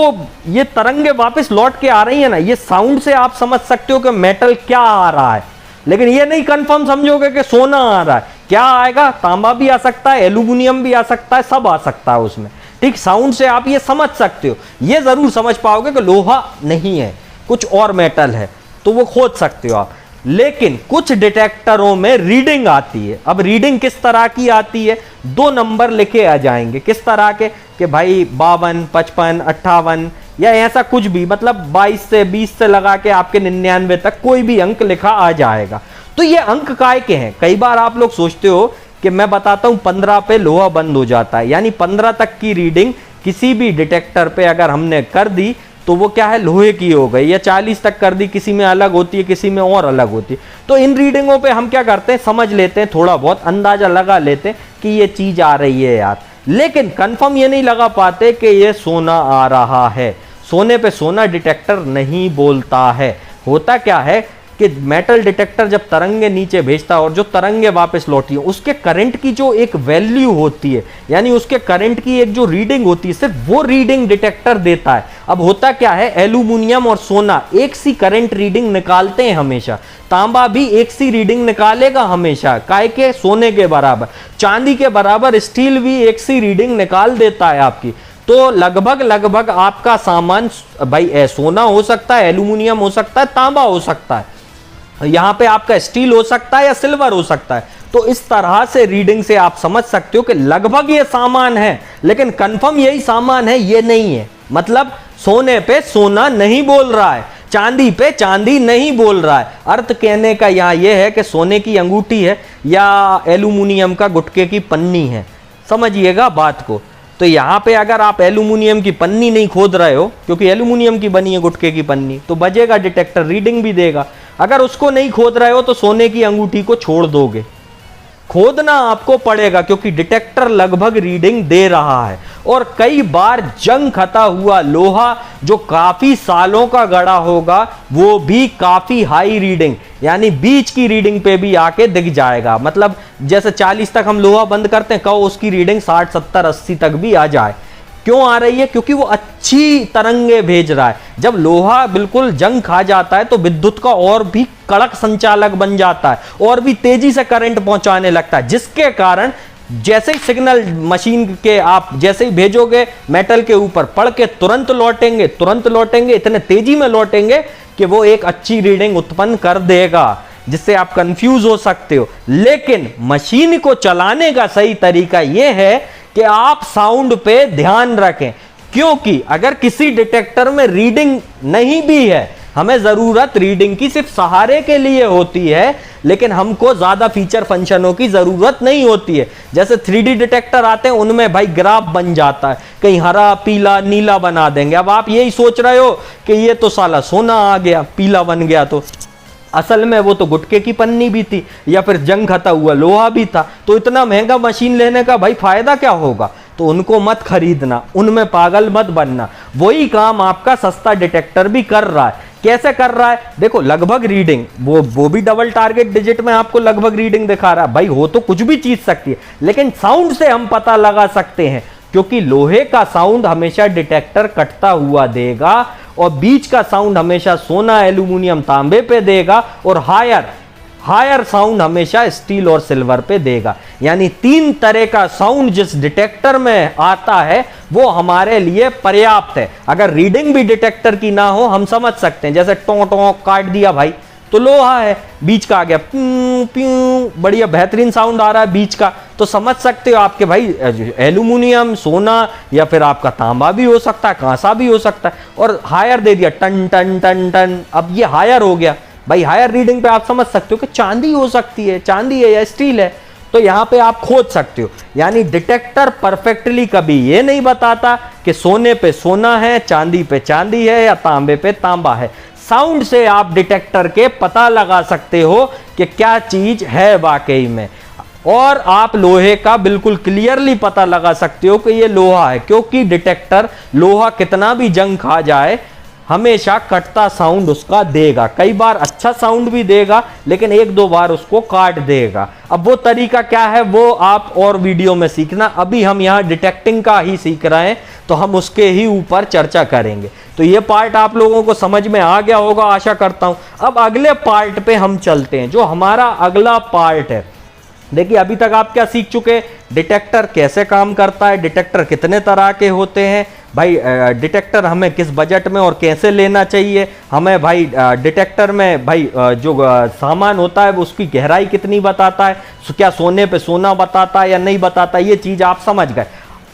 ये तरंगे वापस लौट के आ रही है ना, ये साउंड से आप समझ सकते हो कि मेटल क्या आ रहा है, लेकिन ये नहीं कंफर्म समझोगे कि सोना आ रहा है। क्या आएगा? तांबा भी आ सकता है, एल्यूमिनियम भी आ सकता है, सब आ सकता है उसमें। ठीक, साउंड से आप ये समझ सकते हो, ये जरूर समझ पाओगे कि लोहा नहीं है, कुछ और मेटल है, तो वो खोज सकते हो आप। लेकिन कुछ डिटेक्टरों में रीडिंग आती है। अब रीडिंग किस तरह की आती है? 2 नंबर लिखे आ जाएंगे। किस तरह के? कि भाई 52, 55, 58 या ऐसा कुछ भी, मतलब 22 से 20 से लगा के आपके 99 तक कोई भी अंक लिखा आ जाएगा। तो ये अंक काय के हैं? कई बार आप लोग सोचते हो कि मैं बताता हूं 15 पे लोहा बंद हो जाता है, यानी 15 तक की रीडिंग किसी भी डिटेक्टर पे अगर हमने कर दी तो वो क्या है, लोहे की हो गई। या 40 तक कर दी, किसी में अलग होती है, किसी में और अलग होती है। तो इन रीडिंगों पे हम क्या करते हैं, समझ लेते हैं, थोड़ा बहुत अंदाजा लगा लेते हैं कि ये चीज आ रही है यार, लेकिन कंफर्म ये नहीं लगा पाते कि ये सोना आ रहा है। सोने पे सोना डिटेक्टर नहीं बोलता है। होता क्या है कि मेटल डिटेक्टर जब तरंगे नीचे भेजता है और जो तरंगे वापस लौटी है, उसके करंट की जो एक वैल्यू होती है, यानी उसके करंट की एक जो रीडिंग होती है, सिर्फ वो रीडिंग डिटेक्टर देता है। अब होता क्या है, एल्यूमिनियम और सोना एक सी करंट रीडिंग निकालते हैं हमेशा, तांबा भी एक सी रीडिंग निकालेगा हमेशा, काय के? सोने के बराबर। चांदी के बराबर स्टील भी एक सी रीडिंग निकाल देता है आपकी। तो लगभग आपका सामान भाई सोना हो सकता है, एल्यूमिनियम हो सकता है, तांबा हो सकता है, यहां पे आपका स्टील हो सकता है या सिल्वर हो सकता है। तो इस तरह से रीडिंग से आप समझ सकते हो कि लगभग ये सामान है, लेकिन कंफर्म यही सामान है ये नहीं है। मतलब सोने पे सोना नहीं बोल रहा है, चांदी पे चांदी नहीं बोल रहा है। अर्थ कहने का यहां यह है कि सोने की अंगूठी है या एल्यूमिनियम का गुटके की पन्नी है, समझिएगा बात को। तो यहां पे अगर आप एल्यूमिनियम की पन्नी नहीं खोद रहे हो, क्योंकि एल्यूमिनियम की बनी है गुटके की पन्नी, तो बजेगा डिटेक्टर, रीडिंग भी देगा। अगर उसको नहीं खोद रहे हो तो सोने की अंगूठी को छोड़ दोगे, खोदना आपको पड़ेगा, क्योंकि डिटेक्टर लगभग रीडिंग दे रहा है। और कई बार जंग खता हुआ लोहा जो काफी सालों का गड़ा होगा, वो भी काफी हाई रीडिंग, यानी बीच की रीडिंग पे भी आके दिख जाएगा। मतलब जैसे 40 तक हम लोहा बंद करते हैं, कहो उसकी रीडिंग 60, 70, 80 तक भी आ जाए। क्यों आ रही है? क्योंकि वो अच्छी तरंगे भेज रहा है। जब लोहा बिल्कुल जंग खा जाता है तो विद्युत का और भी कड़क संचालक बन जाता है और भी तेजी से करंट पहुंचाने लगता है, जिसके कारण जैसे ही सिग्नल मशीन के आप जैसे ही भेजोगे मेटल के ऊपर पड़ के तुरंत लौटेंगे, इतने तेजी में लौटेंगे कि वो एक अच्छी रीडिंग उत्पन्न कर देगा, जिससे आप कंफ्यूज हो सकते हो। लेकिन मशीन को चलाने का सही तरीका यह है कि आप साउंड पे ध्यान रखें, क्योंकि अगर किसी डिटेक्टर में रीडिंग नहीं भी है, हमें जरूरत रीडिंग की सिर्फ सहारे के लिए होती है, लेकिन हमको ज्यादा फीचर फंक्शनों की जरूरत नहीं होती है। जैसे 3D डिटेक्टर आते हैं, उनमें भाई ग्राफ बन जाता है, कहीं हरा पीला नीला बना देंगे। अब आप यही सोच रहे हो कि ये तो साला सोना आ गया, पीला बन गया, तो असल में वो तो गुटके की पन्नी भी थी या फिर जंग खता हुआ लोहा भी था। तो इतना महंगा मशीन लेने का भाई फायदा क्या होगा? तो उनको मत खरीदना, उनमें पागल मत बनना। वही काम आपका सस्ता डिटेक्टर भी कर रहा है। कैसे कर रहा है? देखो लगभग रीडिंग, वो भी डबल टारगेट डिजिट में आपको लगभग रीडिंग दिखा रहा है। भाई हो तो कुछ भी चीज सकती है, लेकिन साउंड से हम पता लगा सकते हैं, क्योंकि लोहे का साउंड हमेशा डिटेक्टर कटता हुआ देगा और बीच का साउंड हमेशा सोना, एल्यूमिनियम, तांबे पे देगा और हायर साउंड हमेशा स्टील और सिल्वर पे देगा। यानी 3 तरह का साउंड जिस डिटेक्टर में आता है वो हमारे लिए पर्याप्त है। अगर रीडिंग भी डिटेक्टर की ना हो, हम समझ सकते हैं, जैसे टों टों काट दिया भाई तो लोहा है, बीच का आ गया प्यू प्यू, बढ़िया बेहतरीन साउंड आ रहा है बीच का, तो समझ सकते हो आपके भाई एल्यूमिनियम, सोना या फिर आपका तांबा भी हो सकता है, कांसा भी हो सकता है। और हायर दे दिया टन टन टन टन, अब ये हायर हो गया भाई। हायर रीडिंग पे आप समझ सकते हो कि चांदी हो सकती है, चांदी है या स्टील है, तो यहां पे आप खोज सकते हो। यानी डिटेक्टर परफेक्टली कभी ये नहीं बताता कि सोने पे सोना है, चांदी पे चांदी है या तांबे पे तांबा है। साउंड से आप डिटेक्टर के पता लगा सकते हो कि क्या चीज है वाकई में, और आप लोहे का बिल्कुल क्लियरली पता लगा सकते हो कि ये लोहा है, क्योंकि डिटेक्टर लोहा कितना भी जंग खा जाए हमेशा कटता साउंड उसका देगा। कई बार अच्छा साउंड भी देगा, लेकिन 1-2 बार उसको काट देगा। अब वो तरीका क्या है वो आप और वीडियो में सीखना। अभी हम यहाँ डिटेक्टिंग का ही सीख रहे हैं, तो हम उसके ही ऊपर चर्चा करेंगे। तो ये पार्ट आप लोगों को समझ में आ गया होगा, आशा करता हूं। अब अगले पार्ट पे हम चलते हैं, जो हमारा अगला पार्ट है। देखिए अभी तक आप क्या सीख चुके, डिटेक्टर कैसे काम करता है, डिटेक्टर कितने तरह के होते हैं भाई, डिटेक्टर हमें किस बजट में और कैसे लेना चाहिए, हमें भाई डिटेक्टर में भाई जो सामान होता है उसकी गहराई कितनी बताता है, क्या सोने पे सोना बताता है या नहीं बताता, ये चीज आप समझ गए।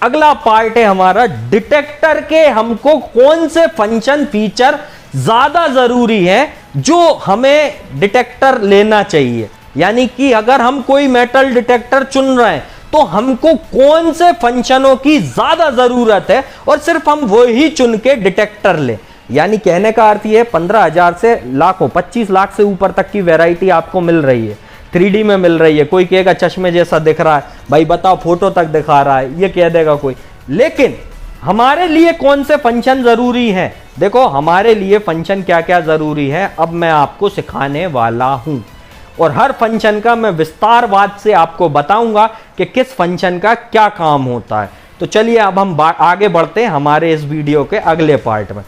अगला पार्ट है हमारा डिटेक्टर के हमको कौन से फंक्शन फीचर ज्यादा जरूरी है जो हमें डिटेक्टर लेना चाहिए। यानी कि अगर हम कोई मेटल डिटेक्टर चुन रहे हैं तो हमको कौन से फंक्शनों की ज्यादा जरूरत है और सिर्फ हम वो ही चुन के डिटेक्टर लें। यानी कहने का अर्थ ये है 15,000 से लाखों 25 लाख से ऊपर तक की वैरायटी आपको मिल रही है, 3D में मिल रही है। कोई कहेगा चश्मे जैसा दिख रहा है, भाई बताओ फोटो तक दिखा रहा है, ये कह देगा कोई। लेकिन हमारे लिए कौन से फंक्शन जरूरी हैं? देखो हमारे लिए फंक्शन क्या क्या जरूरी है अब मैं आपको सिखाने वाला हूं, और हर फंक्शन का मैं विस्तारवाद से आपको बताऊंगा कि किस फंक्शन का क्या काम होता है। तो चलिए अब हम आगे बढ़ते हैं हमारे इस वीडियो के अगले पार्ट में।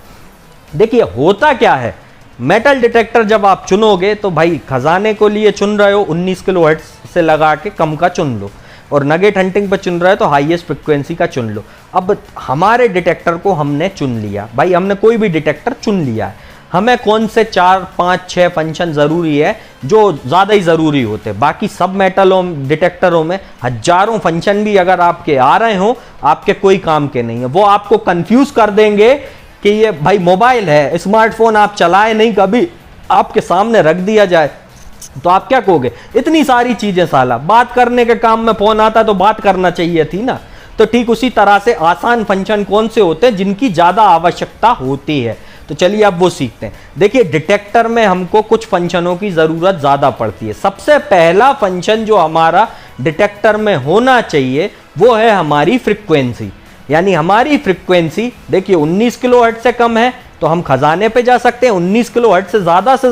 देखिए होता क्या है, मेटल डिटेक्टर जब आप चुनोगे तो भाई खजाने को लिए चुन रहे हो 19 किलोहर्ट्ज से लगा के कम का चुन लो, और नगेट हंटिंग पर चुन रहे हो तो हाईएस्ट फ्रिक्वेंसी का चुन लो। अब हमारे डिटेक्टर को हमने चुन लिया, भाई हमने कोई भी डिटेक्टर चुन लिया है, हमें कौन से 4, 5, 6 फंक्शन जरूरी है जो ज्यादा ही जरूरी होते हैं। बाकी सब मेटलों डिटेक्टरों में हजारों फंक्शन भी अगर आपके आ रहे हो, आपके कोई काम के नहीं है, वो आपको कंफ्यूज कर देंगे कि ये भाई मोबाइल है, स्मार्टफोन आप चलाए नहीं कभी, आपके सामने रख दिया जाए तो आप क्या कहोगे, इतनी सारी चीजें साला, बात करने के काम में फोन आता तो बात करना चाहिए थी ना। तो ठीक उसी तरह से आसान फंक्शन कौन से होते हैं जिनकी ज्यादा आवश्यकता होती है। तो चलिए अब वो सीखते हैं। देखिए डिटेक्टर में हमको कुछ फंक्शनों की जरूरत ज्यादा पड़ती है। सबसे पहला फंक्शन जो हमारा डिटेक्टर में होना चाहिए वो है हमारी फ्रीक्वेंसी। यानी हमारी फ्रीक्वेंसी देखिए 19 किलोहर्ट्ज से कम है तो हम खजाने पे जा सकते हैं, 19 किलोहर्ट्ज से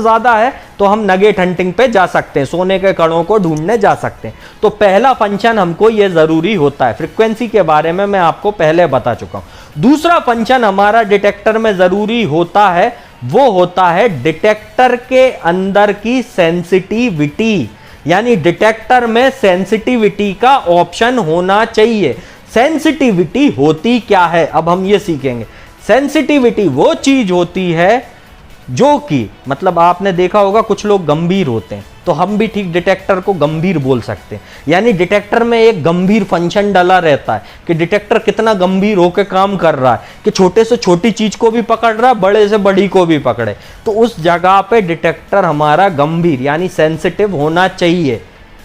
ज्यादा है तो हम नगेट हंटिंग पे जा सकते हैं, सोने के कणों को ढूंढने जा सकते हैं। तो पहला फंक्शन हमको ये जरूरी होता है, फ्रीक्वेंसी के बारे में मैं आपको पहले बता चुका हूं। दूसरा फंक्शन हमारा डिटेक्टर में जरूरी होता है वो होता है डिटेक्टर के अंदर की सेंसिटिविटी। यानी डिटेक्टर में सेंसिटिविटी का ऑप्शन होना चाहिए। सेंसिटिविटी होती क्या है अब हम ये सीखेंगे। सेंसिटिविटी वो चीज होती है जो कि मतलब आपने देखा होगा कुछ लोग गंभीर होते हैं, तो हम भी ठीक डिटेक्टर को गंभीर बोल सकते हैं। यानी डिटेक्टर में एक गंभीर फंक्शन डला रहता है कि डिटेक्टर कितना गंभीर होकर काम कर रहा है कि छोटे से छोटी चीज को भी पकड़ रहा है, बड़े से बड़ी को भी पकड़े। तो उस जगह पे डिटेक्टर हमारा गंभीर यानी सेंसिटिव होना चाहिए,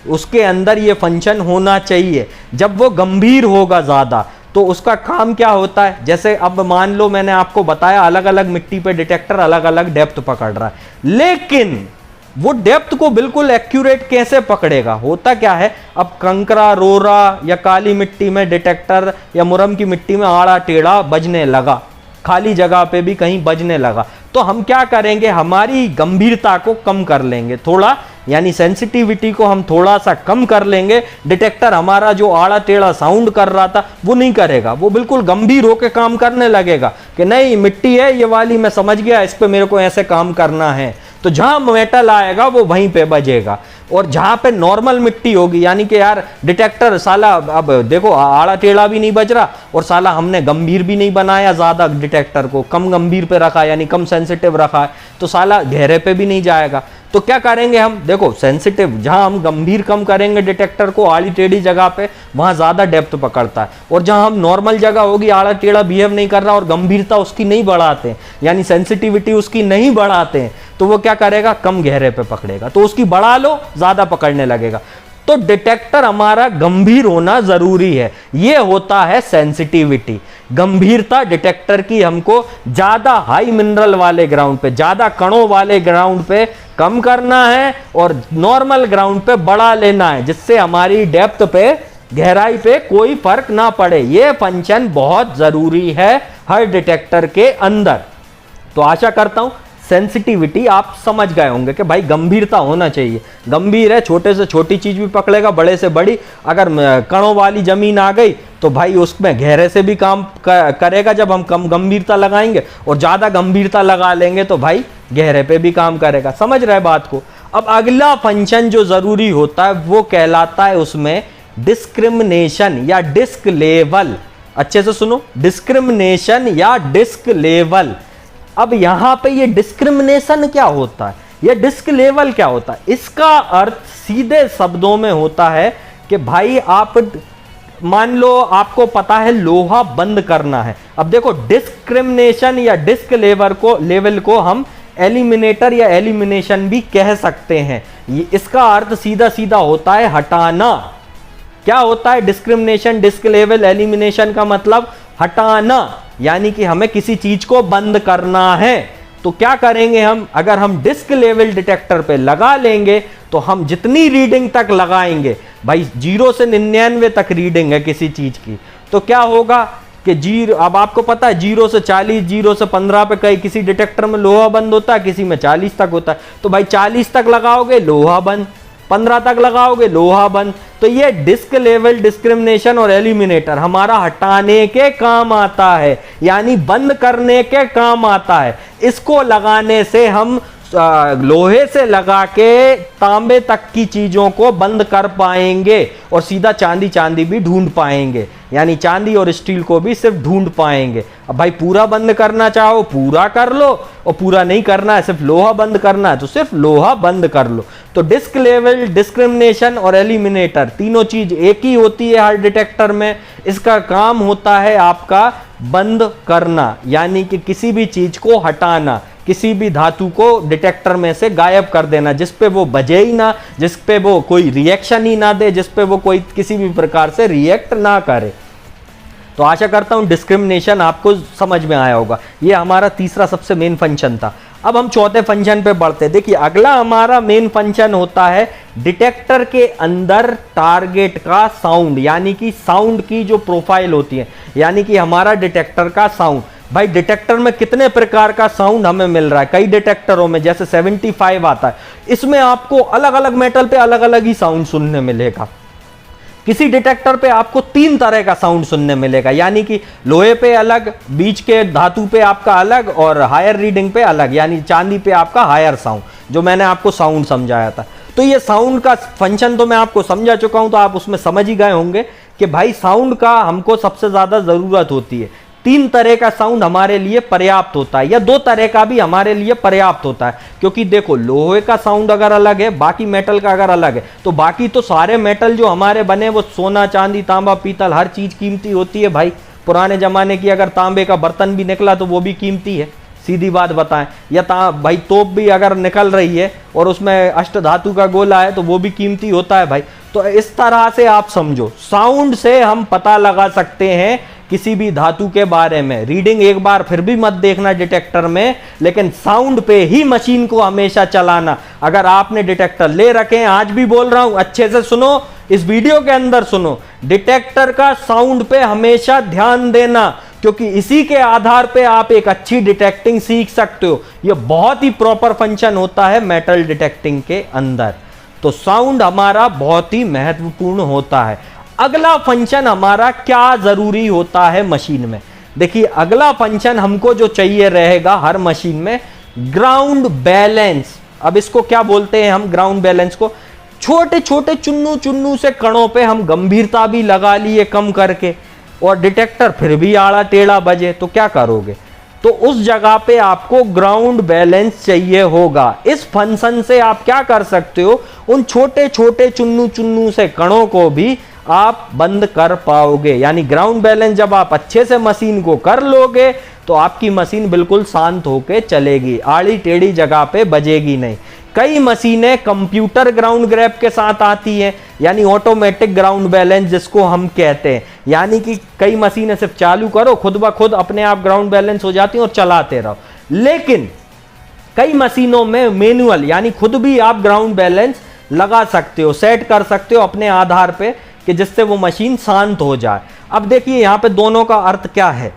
उसके अंदर ये फंक्शन होना चाहिए। जब वो गंभीर होगा ज्यादा तो उसका काम क्या होता है, जैसे अब मान लो मैंने आपको बताया अलग अलग मिट्टी पे डिटेक्टर अलग अलग डेप्थ पकड़ रहा है, लेकिन वो डेप्थ को बिल्कुल एक्यूरेट कैसे पकड़ेगा? होता क्या है, अब कंकरा, रोरा या काली मिट्टी में डिटेक्टर या मुरम की मिट्टी में आड़ा टेढ़ा बजने लगा, खाली जगह पे भी कहीं बजने लगा, तो हम क्या करेंगे, हमारी गंभीरता को कम कर लेंगे थोड़ा, यानी सेंसिटिविटी को हम थोड़ा सा कम कर लेंगे। डिटेक्टर हमारा जो आड़ा टेढ़ा साउंड कर रहा था वो नहीं करेगा, वो बिल्कुल गंभीर होकर काम करने लगेगा कि नहीं मिट्टी है ये वाली, मैं समझ गया, इस पे मेरे को ऐसे काम करना है। तो जहां मेटल आएगा वो वहीं पे बजेगा, और जहां पे नॉर्मल मिट्टी होगी, यानी कि यार डिटेक्टर साला, अब देखो आड़ा टेढ़ा भी नहीं बज रहा और साला हमने गंभीर भी नहीं बनाया, ज्यादा डिटेक्टर को कम गंभीर पे रखा, यानी कम सेंसिटिव रखा है, तो साला गहरे पे भी नहीं जाएगा। तो क्या करेंगे हम, देखो सेंसिटिव जहां हम गंभीर कम करेंगे डिटेक्टर को, आड़ी टेढ़ी जगह पे वहां ज्यादा डेप्थ पकड़ता है, और जहां हम नॉर्मल जगह होगी, आड़ा टेढ़ा बिहेव नहीं कर रहा और गंभीरता उसकी नहीं बढ़ाते, यानी सेंसिटिविटी उसकी नहीं बढ़ाते, तो वो क्या करेगा, कम गहरे पे पकड़ेगा। तो उसकी बढ़ा लो, ज्यादा पकड़ने लगेगा। तो डिटेक्टर हमारा गंभीर होना जरूरी है, ये होता है सेंसिटिविटी। गंभीरता डिटेक्टर की हमको ज्यादा हाई मिनरल वाले ग्राउंड पे, ज्यादा कणों वाले ग्राउंड पे कम करना है और नॉर्मल ग्राउंड पे बढ़ा लेना है, जिससे हमारी डेप्थ पे, गहराई पे कोई फर्क ना पड़े। ये फंक्शन बहुत जरूरी है हर डिटेक्टर के अंदर। तो आशा करता हूं सेंसिटिविटी आप समझ गए होंगे कि भाई गंभीरता होना चाहिए। गंभीर है, छोटे से छोटी चीज भी पकड़ेगा, बड़े से बड़ी। अगर कणों वाली जमीन आ गई तो भाई उसमें गहरे से भी काम करेगा जब हम कम गंभीरता लगाएंगे, और ज्यादा गंभीरता लगा लेंगे तो भाई गहरे पे भी काम करेगा। समझ रहे बात को? अब अगला फंक्शन जो जरूरी होता है वो कहलाता है उसमें डिस्क्रिमिनेशन या डिस्क लेवल। अच्छे से सुनो, डिस्क्रिमिनेशन या डिस्क लेवल। अब यहां पे ये डिस्क्रिमिनेशन क्या होता है, ये डिस्क लेवल क्या होता है? इसका अर्थ सीधे शब्दों में होता है कि भाई आप मान लो आपको पता है लोहा बंद करना है। अब देखो डिस्क्रिमिनेशन या डिस्क लेवल को हम एलिमिनेटर या एलिमिनेशन भी कह सकते हैं। इसका अर्थ सीधा सीधा होता है हटाना। क्या होता है डिस्क्रिमिनेशन, डिस्क लेवल, एलिमिनेशन का मतलब हटाना, यानी कि हमें किसी चीज को बंद करना है। तो क्या करेंगे हम, अगर हम डिस्क लेवल डिटेक्टर पे लगा लेंगे तो हम जितनी रीडिंग तक लगाएंगे, भाई 0 से 99 तक रीडिंग है किसी चीज की, तो क्या होगा कि जीरो, अब आपको पता है 0 से 40, 0 से 15 पे कहीं किसी डिटेक्टर में लोहा बंद होता है, किसी में 40 तक होता है। तो भाई 40 तक लगाओगे लोहा बंद, 15 तक लगाओगे लोहा बंद। तो ये डिस्क लेवल, डिस्क्रिमिनेशन और एलिमिनेटर हमारा हटाने के काम आता है, यानी बंद करने के काम आता है। इसको लगाने से हम लोहे से लगा के तांबे तक की चीजों को बंद कर पाएंगे और सीधा चांदी भी ढूंढ पाएंगे, यानी चांदी और स्टील को भी सिर्फ ढूंढ पाएंगे। अब भाई पूरा बंद करना चाहो पूरा कर लो, और पूरा नहीं करना है, सिर्फ लोहा बंद करना है तो सिर्फ लोहा बंद कर लो। तो डिस्क लेवल, डिस्क्रिमिनेशन और एलिमिनेटर तीनों चीज एक ही होती है हर डिटेक्टर में। इसका काम होता है आपका बंद करना, यानी कि किसी भी चीज को हटाना, किसी भी धातु को डिटेक्टर में से गायब कर देना, जिस पे वो बजे ही ना, जिस पे वो कोई रिएक्शन ही ना दे, जिस पे वो कोई किसी भी प्रकार से रिएक्ट ना करे। तो आशा करता हूं डिस्क्रिमिनेशन आपको समझ में आया होगा। ये हमारा तीसरा सबसे मेन फंक्शन था। अब हम चौथे फंक्शन पे बढ़ते हैं। देखिए अगला हमारा मेन फंक्शन होता है डिटेक्टर के अंदर टारगेट का साउंड, यानी कि साउंड की जो प्रोफाइल होती है, यानी कि हमारा डिटेक्टर का साउंड। भाई डिटेक्टर में कितने प्रकार का साउंड हमें मिल रहा है, कई डिटेक्टरों में जैसे 75 आता है, इसमें आपको अलग अलग मेटल पे अलग अलग ही साउंड सुनने मिलेगा। किसी डिटेक्टर पे आपको 3 तरह का साउंड सुनने मिलेगा, यानी कि लोहे पे अलग, बीच के धातु पे आपका अलग और हायर रीडिंग पे अलग, यानी चांदी पे आपका हायर साउंड, जो मैंने आपको साउंड समझाया था। तो ये साउंड का फंक्शन तो मैं आपको समझा चुका हूं, तो आप उसमें समझ ही गए होंगे कि भाई साउंड का हमको सबसे ज्यादा जरूरत होती है। 3 तरह का साउंड हमारे लिए पर्याप्त होता है, या 2 तरह का भी हमारे लिए पर्याप्त होता है। क्योंकि देखो लोहे का साउंड अगर अलग है, बाकी मेटल का अगर अलग है, तो बाकी तो सारे मेटल जो हमारे बने वो सोना, चांदी, तांबा, पीतल, हर चीज कीमती होती है भाई। पुराने जमाने की अगर तांबे का बर्तन भी निकला तो वो भी कीमती है, सीधी बात बताएं। या भाई तोप भी अगर निकल रही है और उसमें अष्ट धातु का गोला है तो वो भी कीमती होता है भाई। तो इस तरह से आप समझो, साउंड से हम पता लगा सकते हैं किसी भी धातु के बारे में। रीडिंग एक बार फिर भी मत देखना डिटेक्टर में, लेकिन साउंड पे ही मशीन को हमेशा चलाना। अगर आपने डिटेक्टर ले रखे हैं, आज भी बोल रहा हूं, अच्छे से सुनो, इस वीडियो के अंदर सुनो, डिटेक्टर का साउंड पे हमेशा ध्यान देना, क्योंकि इसी के आधार पे आप एक अच्छी डिटेक्टिंग सीख सकते हो। यह बहुत ही प्रॉपर फंक्शन होता है मेटल डिटेक्टिंग के अंदर। तो साउंड हमारा बहुत ही महत्वपूर्ण होता है। अगला फंक्शन हमारा क्या जरूरी होता है मशीन में? देखिए, अगला फंक्शन हमको जो चाहिए रहेगा हर मशीन में, ग्राउंड बैलेंस। अब इसको क्या बोलते हैं हम ग्राउंड बैलेंस को? छोटे छोटे चुन्नू चुन्नू से कणों पे हम गंभीरता भी लगा लिए कम करके, और डिटेक्टर फिर भी आड़ा टेढ़ा बजे, तो क्या करोगे? तो उस जगह पे आपको ग्राउंड बैलेंस चाहिए होगा। इस फंक्शन से आप क्या कर सकते हो, उन छोटे छोटे चुन्नू चुन्नू से कणों को भी आप बंद कर पाओगे। यानी ग्राउंड बैलेंस जब आप अच्छे से मशीन को कर लोगे तो आपकी मशीन बिल्कुल शांत होके चलेगी, आड़ी टेढ़ी जगह पे बजेगी नहीं। कई मशीनें कंप्यूटर ग्राउंड ग्रैप के साथ आती हैं, यानी ऑटोमेटिक ग्राउंड बैलेंस जिसको हम कहते हैं। यानी कि कई मशीनें सिर्फ चालू करो, खुद ब खुद अपने आप ग्राउंड बैलेंस हो जाती हैं और चलाते रहो। लेकिन कई मशीनों में मैनुअल, यानी खुद भी आप ग्राउंड बैलेंस लगा सकते हो, सेट कर सकते हो अपने आधार पे, कि जिससे वो मशीन शांत हो जाए। अब देखिए यहाँ पे दोनों का अर्थ क्या है।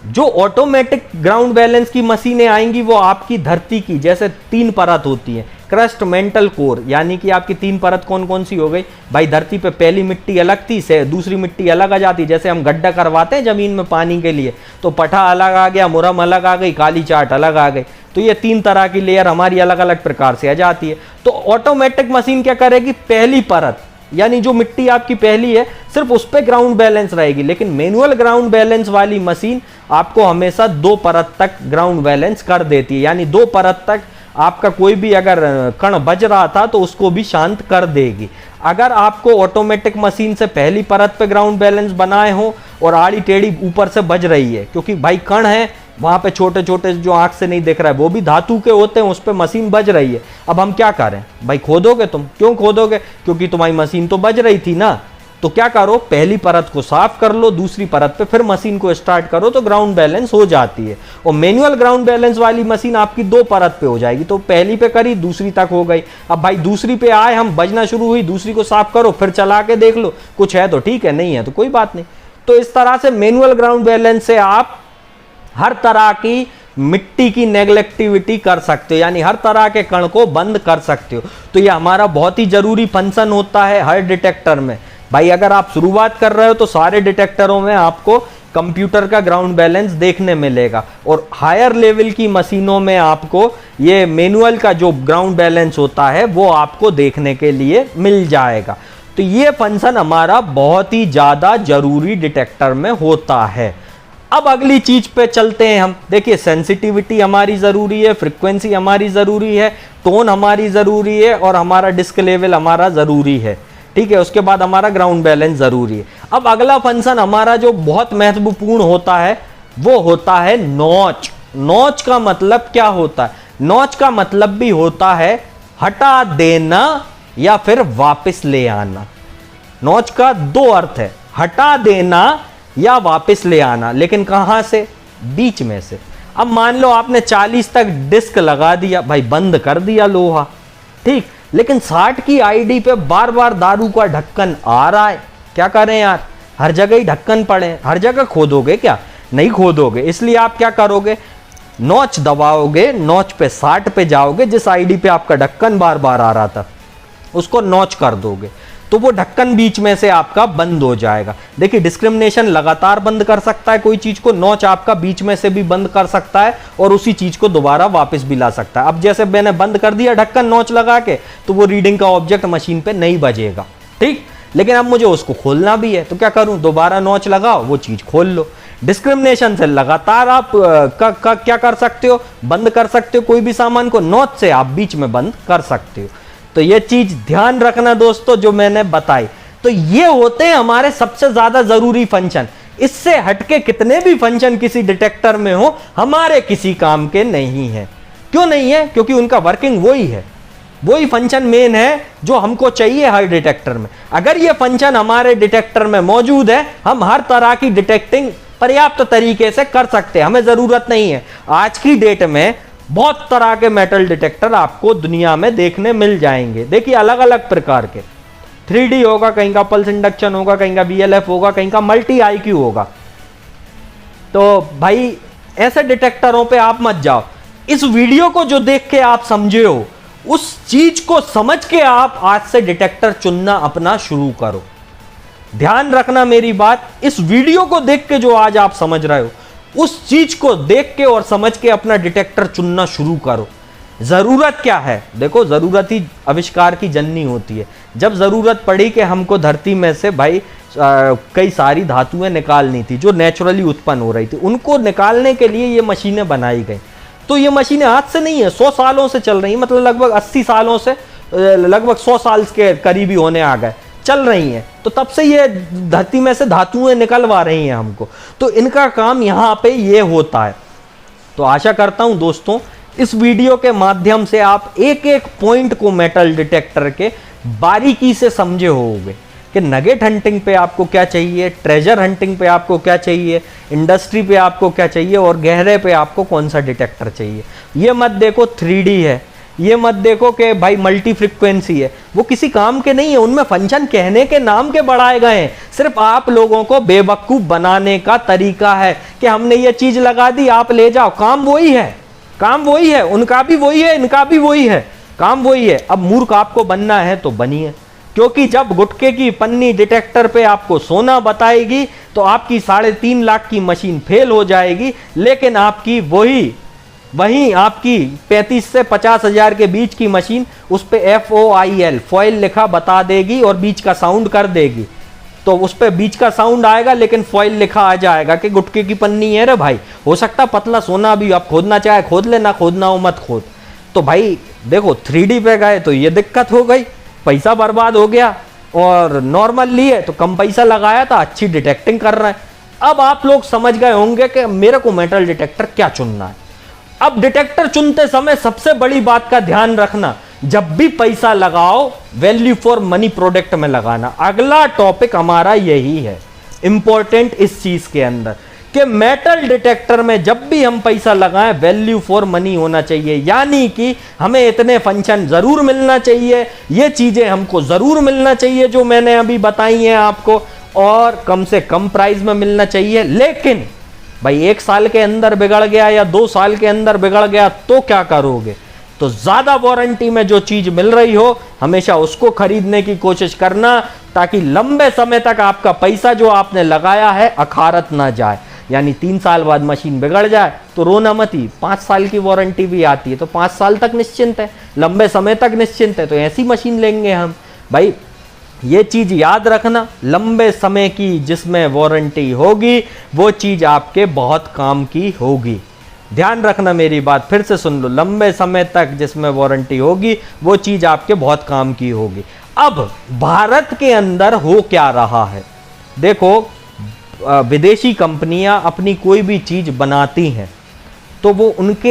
जो ऑटोमेटिक ग्राउंड बैलेंस की मशीनें आएंगी वो आपकी धरती की जैसे 3 परत होती है, क्रस्ट, मेंटल, कोर। यानी कि आपकी 3 परत कौन कौन सी हो गई भाई? धरती पे पहली मिट्टी अलग थी, से दूसरी मिट्टी अलग आ जाती। जैसे हम गड्ढा करवाते हैं जमीन में पानी के लिए, तो पठा अलग आ गया, मुरम अलग आ गई, काली चाट अलग आ गई। तो ये 3 तरह की लेयर हमारी अलग अलग प्रकार से आ जाती है। तो ऑटोमेटिक मशीन क्या करेगी? पहली परत, यानी जो मिट्टी आपकी पहली है, सिर्फ उस पे ग्राउंड बैलेंस रहेगी। लेकिन मैनुअल ग्राउंड बैलेंस वाली मशीन आपको हमेशा 2 परत तक ग्राउंड बैलेंस कर देती है। यानी 2 परत तक आपका कोई भी अगर कण बज रहा था तो उसको भी शांत कर देगी। अगर आपको ऑटोमेटिक मशीन से पहली परत पे ग्राउंड बैलेंस बनाए हो और आड़ी टेढ़ी ऊपर से बज रही है, क्योंकि भाई कण है वहां पे छोटे छोटे जो आंख से नहीं दिख रहा है, वो भी धातु के होते हैं, उस पे मशीन बज रही है। अब हम क्या करें भाई? खोदोगे तुम? क्यों खोदोगे? क्योंकि तुम्हारी मशीन तो बज रही थी ना। तो क्या करो, पहली परत को साफ कर लो, दूसरी परत पे फिर मशीन को स्टार्ट करो, तो ग्राउंड बैलेंस हो जाती है। और मैनुअल ग्राउंड बैलेंस वाली मशीन आपकी 2 परत पे हो जाएगी। तो पहली पे करी, दूसरी तक हो गई। अब भाई दूसरी पे आए हम, बजना शुरू हुई, दूसरी को साफ करो, फिर चला के देख लो, कुछ है तो ठीक है, नहीं है तो कोई बात नहीं। तो इस तरह से मैनुअल ग्राउंड बैलेंस से आप हर तरह की मिट्टी की नेग्लेक्टिविटी कर सकते हो, यानी हर तरह के कण को बंद कर सकते हो। तो ये हमारा बहुत ही जरूरी फंक्शन होता है हर डिटेक्टर में। भाई अगर आप शुरुआत कर रहे हो तो सारे डिटेक्टरों में आपको कंप्यूटर का ग्राउंड बैलेंस देखने मिलेगा, और हायर लेवल की मशीनों में आपको ये मैनुअल का जो ग्राउंड बैलेंस होता है वो आपको देखने के लिए मिल जाएगा। तो ये फंक्शन हमारा बहुत ही ज़्यादा जरूरी डिटेक्टर में होता है। अब अगली चीज पे चलते हैं हम। देखिए, सेंसिटिविटी हमारी जरूरी है, फ्रीक्वेंसी हमारी जरूरी है, टोन हमारी जरूरी है, और हमारा डिस्क लेवल हमारा जरूरी है। ठीक है, उसके बाद हमारा ग्राउंड बैलेंस जरूरी है। अब अगला फंक्शन हमारा जो बहुत महत्वपूर्ण होता है वो होता है नॉच। नॉच का मतलब क्या होता है? नॉच का मतलब भी होता है हटा देना या फिर वापस ले आना। नॉच का 2 अर्थ है, हटा देना या वापस ले आना। लेकिन कहां से? बीच में से। अब मान लो आपने 40 तक डिस्क लगा दिया, भाई बंद कर दिया लोहा, ठीक, लेकिन 60 की आईडी पे बार बार दारू का ढक्कन आ रहा है, क्या करें यार? हर जगह ही ढक्कन पड़े, हर जगह खोदोगे क्या? नहीं खोदोगे। इसलिए आप क्या करोगे? नॉच दबाओगे, नॉच पे 60 पे जाओगे, जिस आईडी पे आपका ढक्कन बार बार आ रहा था उसको नॉच कर दोगे, तो वो ढक्कन बीच में से आपका बंद हो जाएगा। देखिए, डिस्क्रिमिनेशन लगातार बंद कर सकता है कोई चीज को, नॉच आपका बीच में से भी बंद कर सकता है और उसी चीज को दोबारा वापस भी ला सकता है। अब जैसे मैंने बंद कर दिया ढक्कन नॉच लगा के, तो वो रीडिंग का ऑब्जेक्ट मशीन पे नहीं बजेगा, ठीक। लेकिन अब मुझे उसको खोलना भी है, तो क्या करूं? दोबारा नॉच लगाओ, वो चीज खोल लो। डिस्क्रिमिनेशन से लगातार आप क्या कर सकते हो? बंद कर सकते हो कोई भी सामान को, नॉच से आप बीच में बंद कर सकते हो। तो ये चीज ध्यान रखना दोस्तों जो मैंने बताई। तो ये होते हैं हमारे सबसे ज्यादा जरूरी फंक्शन। इससे हटके कितने भी फंक्शन किसी डिटेक्टर में हो, हमारे किसी काम के नहीं है। क्यों नहीं है? क्योंकि उनका वर्किंग वही है। वही फंक्शन मेन है जो हमको चाहिए हर डिटेक्टर में। अगर ये फंक्शन हमारे डिटेक्टर में मौजूद है, हम हर तरह की डिटेक्टिंग पर्याप्त तरीके से कर सकते हैं, हमें जरूरत नहीं है। आज की डेट में बहुत तरह के मेटल डिटेक्टर आपको दुनिया में देखने मिल जाएंगे। देखिए अलग अलग प्रकार के 3D होगा, कहीं का पल्स इंडक्शन होगा, कहीं का VLF होगा, कहीं का मल्टी IQ होगा। तो भाई ऐसे डिटेक्टरों पे आप मत जाओ। इस वीडियो को जो देख के आप समझे हो, उस चीज को समझ के आप आज से डिटेक्टर चुनना अपना शुरू करो। ध्यान रखना मेरी बात, इस वीडियो को देख के जो आज आप समझ रहे हो, उस चीज को देख के और समझ के अपना डिटेक्टर चुनना शुरू करो। जरूरत क्या है? देखो जरूरत ही आविष्कार की जननी होती है। जब जरूरत पड़ी कि हमको धरती में से भाई कई सारी धातुएं निकालनी थी जो नेचुरली उत्पन्न हो रही थी, उनको निकालने के लिए ये मशीनें बनाई गई। तो ये मशीनें आज से नहीं है, 100 सालों से चल रही हैं, मतलब लगभग 80 सालों से लगभग 100 साल के करीबी होने आ गए, चल रही हैं। तो तब से ये धरती में से धातुएं निकलवा रही हैं हमको, तो इनका काम यहाँ पे ये होता है। तो आशा करता हूँ दोस्तों इस वीडियो के माध्यम से आप एक एक पॉइंट को मेटल डिटेक्टर के बारीकी से समझे होंगे कि नगेट हंटिंग पे आपको क्या चाहिए, ट्रेजर हंटिंग पे आपको क्या चाहिए, इंडस्ट्री पे आपको क्या चाहिए और गहरे पे आपको कौन सा डिटेक्टर चाहिए। ये मत देखो 3D है, ये मत देखो कि भाई मल्टी फ्रीक्वेंसी है, वो किसी काम के नहीं है। उनमें फंक्शन कहने के नाम के बढ़ाए गए हैं, सिर्फ आप लोगों को बेवकूफ़ बनाने का तरीका है कि हमने ये चीज़ लगा दी आप ले जाओ। काम वही है, काम वही है, उनका भी वही है, इनका भी वही है, काम वही है। अब मूर्ख आपको बनना है तो बनिए, क्योंकि जब गुटके की पन्नी डिटेक्टर पे आपको सोना बताएगी तो आपकी 3.5 लाख की मशीन फेल हो जाएगी, लेकिन आपकी वही आपकी 35 से 50 हजार के बीच की मशीन उस पे FOIL फॉइल लिखा बता देगी और बीच का साउंड कर देगी। तो उस पे बीच का साउंड आएगा लेकिन फॉइल लिखा आ जाएगा कि गुटके की पन्नी है रे भाई। हो सकता पतला सोना भी आप खोदना चाहे खोद लेना, खोदना हो मत खोद। तो भाई देखो 3D पे गए तो ये दिक्कत हो गई, पैसा बर्बाद हो गया, और नॉर्मल लिए तो कम पैसा लगाया था, अच्छी डिटेक्टिंग कर रहे हैं। अब आप लोग समझ गए होंगे कि मेरे को मेटल डिटेक्टर क्या चुनना है। अब डिटेक्टर चुनते समय सबसे बड़ी बात का ध्यान रखना, जब भी पैसा लगाओ वैल्यू फॉर मनी प्रोडक्ट में लगाना। अगला टॉपिक हमारा यही है इंपॉर्टेंट इस चीज के अंदर कि मेटल डिटेक्टर में जब भी हम पैसा लगाएं वैल्यू फॉर मनी होना चाहिए, यानी कि हमें इतने फंक्शन जरूर मिलना चाहिए, ये चीजें हमको जरूर मिलना चाहिए जो मैंने अभी बताई हैं आपको, और कम से कम प्राइस में मिलना चाहिए। लेकिन भाई 1 साल के अंदर बिगड़ गया या 2 साल के अंदर बिगड़ गया तो क्या करोगे? तो ज्यादा वारंटी में जो चीज मिल रही हो हमेशा उसको खरीदने की कोशिश करना, ताकि लंबे समय तक आपका पैसा जो आपने लगाया है अखारत ना जाए। यानी 3 साल बाद मशीन बिगड़ जाए तो रोना मत ही, 5 साल की वारंटी भी आती है, तो 5 साल तक निश्चिंत है, लंबे समय तक निश्चिंत है, तो ऐसी मशीन लेंगे हम। भाई ये चीज याद रखना, लंबे समय की जिसमें वारंटी होगी वो चीज आपके बहुत काम की होगी। ध्यान रखना मेरी बात, फिर से सुन लो, लंबे समय तक जिसमें वारंटी होगी वो चीज आपके बहुत काम की होगी। अब भारत के अंदर हो क्या रहा है, देखो विदेशी कंपनियां अपनी कोई भी चीज बनाती हैं तो वो उनके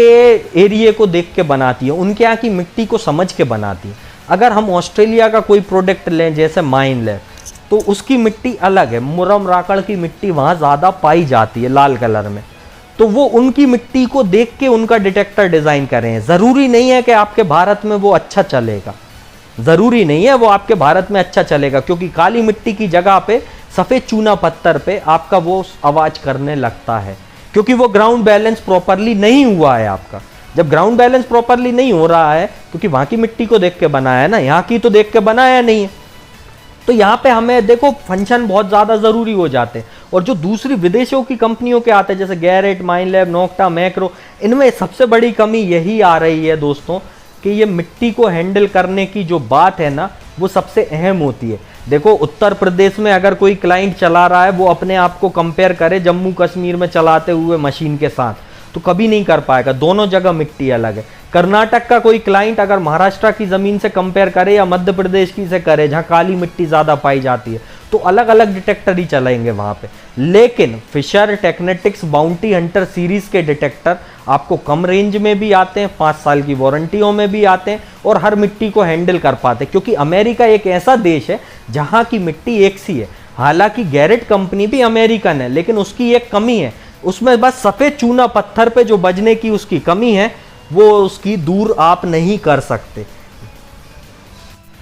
एरिया को देख के बनाती है, उनके यहाँ की मिट्टी को समझ के बनाती है। अगर हम ऑस्ट्रेलिया का कोई प्रोडक्ट लें जैसे माइन लें तो उसकी मिट्टी अलग है, मुरम राकड़ की मिट्टी वहाँ ज़्यादा पाई जाती है लाल कलर में, तो वो उनकी मिट्टी को देख के उनका डिटेक्टर डिज़ाइन करें हैं। ज़रूरी नहीं है कि आपके भारत में वो अच्छा चलेगा, ज़रूरी नहीं है वो आपके भारत में अच्छा चलेगा, क्योंकि काली मिट्टी की जगह पे सफ़ेद चूना पत्थर पे आपका वो आवाज़ करने लगता है, क्योंकि वो ग्राउंड बैलेंस प्रॉपरली नहीं हुआ है आपका। जब ग्राउंड बैलेंस प्रॉपरली नहीं हो रहा है क्योंकि वहाँ की मिट्टी को देख के बनाया है ना, यहाँ की तो देख के बनाया नहीं है, तो यहाँ पे हमें देखो फंक्शन बहुत ज़्यादा ज़रूरी हो जाते हैं। और जो दूसरी विदेशों की कंपनियों के आते हैं जैसे गैरेट, माइनलैब, नोक्टा, मैक्रो, इनमें सबसे बड़ी कमी यही आ रही है दोस्तों कि ये मिट्टी को हैंडल करने की जो बात है ना वो सबसे अहम होती है। देखो उत्तर प्रदेश में अगर कोई क्लाइंट चला रहा है वो अपने आप को कंपेयर करे जम्मू कश्मीर में चलाते हुए मशीन के साथ तो कभी नहीं कर पाएगा, दोनों जगह मिट्टी अलग है। कर्नाटक का कोई क्लाइंट अगर महाराष्ट्र की ज़मीन से कंपेयर करे या मध्य प्रदेश की से करे जहाँ काली मिट्टी ज़्यादा पाई जाती है तो अलग अलग डिटेक्टर ही चलाएंगे वहाँ पे। लेकिन फिशर टेक्नेटिक्स बाउंटी हंटर सीरीज के डिटेक्टर आपको कम रेंज में भी आते हैं, 5 साल की वारंटियों में भी आते हैं और हर मिट्टी को हैंडल कर पाते हैं, क्योंकि अमेरिका एक ऐसा देश है जहां की मिट्टी एक सी है। हालांकि गैरेट कंपनी भी अमेरिकन है, लेकिन उसकी एक कमी है, उसमें बस सफेद चूना पत्थर पे जो बजने की उसकी कमी है, वो उसकी दूर आप नहीं कर सकते।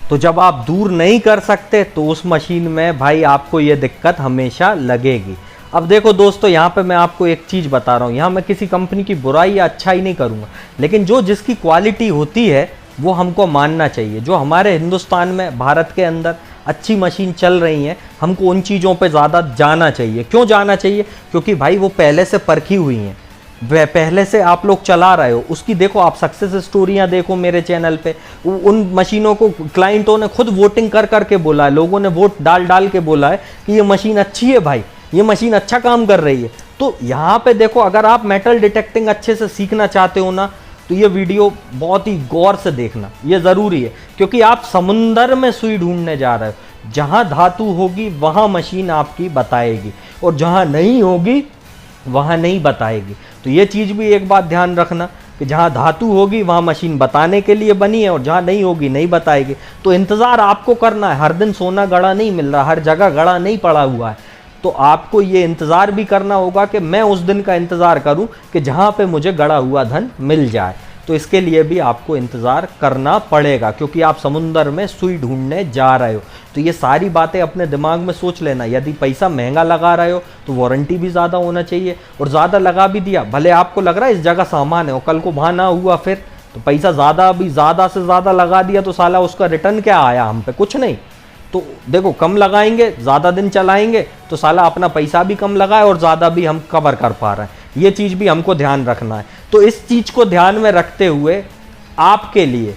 तो जब आप दूर नहीं कर सकते तो उस मशीन में भाई आपको ये दिक्कत हमेशा लगेगी। अब देखो दोस्तों, यहाँ पे मैं आपको एक चीज़ बता रहा हूँ, यहाँ मैं किसी कंपनी की बुराई या अच्छाई नहीं करूँगा, लेकिन जो जिसकी क्वालिटी होती है वो हमको मानना चाहिए। जो हमारे हिंदुस्तान में, भारत के अंदर अच्छी मशीन चल रही हैं, हमको उन चीज़ों पे ज़्यादा जाना चाहिए। क्यों जाना चाहिए? क्योंकि भाई वो पहले से परखी हुई हैं, वह पहले से आप लोग चला रहे हो। उसकी देखो आप सक्सेस स्टोरियां देखो मेरे चैनल पे, उन मशीनों को क्लाइंटों ने खुद वोटिंग कर करके बोला है, लोगों ने वोट डाल डाल के बोला है कि ये मशीन अच्छी है भाई, ये मशीन अच्छा काम कर रही है। तो यहाँ पे देखो, अगर आप मेटल डिटेक्टिंग अच्छे से सीखना चाहते हो ना, तो ये वीडियो बहुत ही गौर से देखना, ये ज़रूरी है, क्योंकि आप समुंदर में सुई ढूंढने जा रहे हो। जहाँ धातु होगी वहाँ मशीन आपकी बताएगी, और जहाँ नहीं होगी वहाँ नहीं बताएगी। तो ये चीज़ भी एक बात ध्यान रखना कि जहाँ धातु होगी वहाँ मशीन बताने के लिए बनी है, और जहाँ नहीं होगी नहीं बताएगी। तो इंतज़ार आपको करना है, हर दिन सोना गड़ा नहीं मिल रहा, हर जगह गड़ा नहीं पड़ा हुआ है। तो आपको ये इंतज़ार भी करना होगा कि मैं उस दिन का इंतज़ार करूं कि जहां पे मुझे गड़ा हुआ धन मिल जाए। तो इसके लिए भी आपको इंतज़ार करना पड़ेगा, क्योंकि आप समुंदर में सुई ढूंढने जा रहे हो। तो ये सारी बातें अपने दिमाग में सोच लेना। यदि पैसा महंगा लगा रहे हो तो वारंटी भी ज़्यादा होना चाहिए, और ज़्यादा लगा भी दिया, भले आपको लग रहा है इस जगह सामान है और कल को वहाँ ना हुआ फिर, तो पैसा ज़्यादा से ज़्यादा लगा दिया तो साला उसका रिटर्न क्या आया हम पे? कुछ नहीं। तो देखो, कम लगाएंगे, ज़्यादा दिन चलाएंगे, तो साला अपना पैसा भी कम लगाए और ज़्यादा भी हम कवर कर पा रहे हैं। ये चीज़ भी हमको ध्यान रखना है। तो इस चीज़ को ध्यान में रखते हुए आपके लिए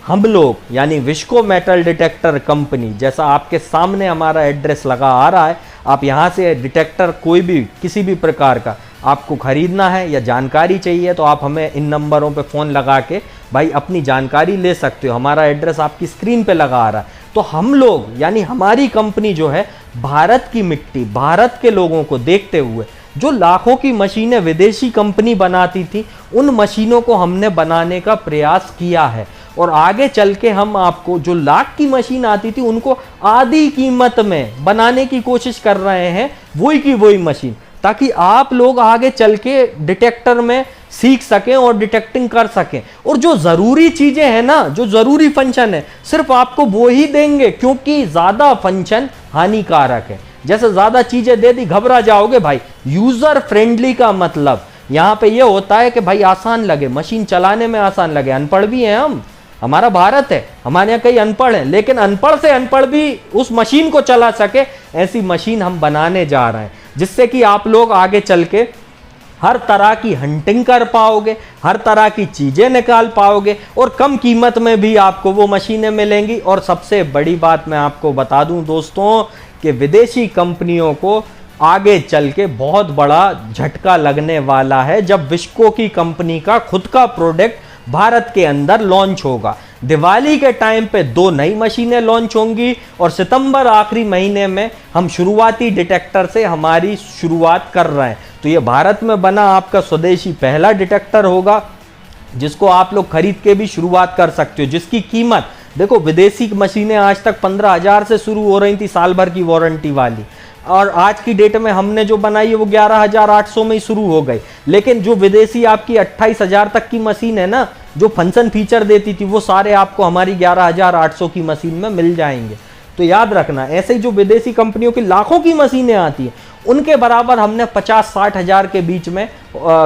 हम लोग, यानी विस्को मेटल डिटेक्टर कंपनी, जैसा आपके सामने हमारा एड्रेस लगा आ रहा है, आप यहाँ से डिटेक्टर कोई भी किसी भी प्रकार का आपको खरीदना है या जानकारी चाहिए तो आप हमें इन नंबरों पे फ़ोन लगा के भाई अपनी जानकारी ले सकते हो। हमारा एड्रेस आपकी स्क्रीन पे लगा आ रहा है। तो हम लोग, यानी हमारी कंपनी जो है, भारत की मिट्टी, भारत के लोगों को देखते हुए जो लाखों की मशीनें विदेशी कंपनी बनाती थी, उन मशीनों को हमने बनाने का प्रयास किया है। और आगे चल के हम आपको जो लाख की मशीन आती थी उनको आधी कीमत में बनाने की कोशिश कर रहे हैं, वही की वही मशीन, ताकि आप लोग आगे चल के डिटेक्टर में सीख सकें और डिटेक्टिंग कर सकें। और जो ज़रूरी चीज़ें हैं ना, जो ज़रूरी फंक्शन है, सिर्फ आपको वो ही देंगे, क्योंकि ज़्यादा फंक्शन हानिकारक है। जैसे ज़्यादा चीज़ें दे दी घबरा जाओगे भाई। यूज़र फ्रेंडली का मतलब यहाँ पे ये होता है कि भाई आसान लगे, मशीन चलाने में आसान लगे। अनपढ़ भी हैं हम, हमारा भारत है, हमारे यहाँ कई अनपढ़ हैं, लेकिन अनपढ़ से अनपढ़ भी उस मशीन को चला सके, ऐसी मशीन हम बनाने जा रहे हैं, जिससे कि आप लोग आगे चल के हर तरह की हंटिंग कर पाओगे, हर तरह की चीज़ें निकाल पाओगे, और कम कीमत में भी आपको वो मशीनें मिलेंगी। और सबसे बड़ी बात मैं आपको बता दूं दोस्तों कि विदेशी कंपनियों को आगे चल के बहुत बड़ा झटका लगने वाला है जब विस्को की कंपनी का खुद का प्रोडक्ट भारत के अंदर लॉन्च होगा। दिवाली के टाइम पे 2 नई मशीनें लॉन्च होंगी, और सितंबर आखिरी महीने में हम शुरुआती डिटेक्टर से हमारी शुरुआत कर रहे हैं। तो ये भारत में बना आपका स्वदेशी पहला डिटेक्टर होगा, जिसको आप लोग खरीद के भी शुरुआत कर सकते हो, जिसकी कीमत देखो, विदेशी मशीनें आज तक 15,000 से शुरू हो रही थी साल भर की वारंटी वाली, और आज की डेट में हमने जो बनाई है वो 11,800 में ही शुरू हो गई। लेकिन जो विदेशी आपकी 28,000 तक की मशीन है ना, जो फंक्शन फीचर देती थी, वो सारे आपको हमारी 11,800 की मशीन में मिल जाएंगे। तो याद रखना, ऐसे ही जो विदेशी कंपनियों की लाखों की मशीनें आती हैं, उनके बराबर हमने 50-60 हज़ार के बीच में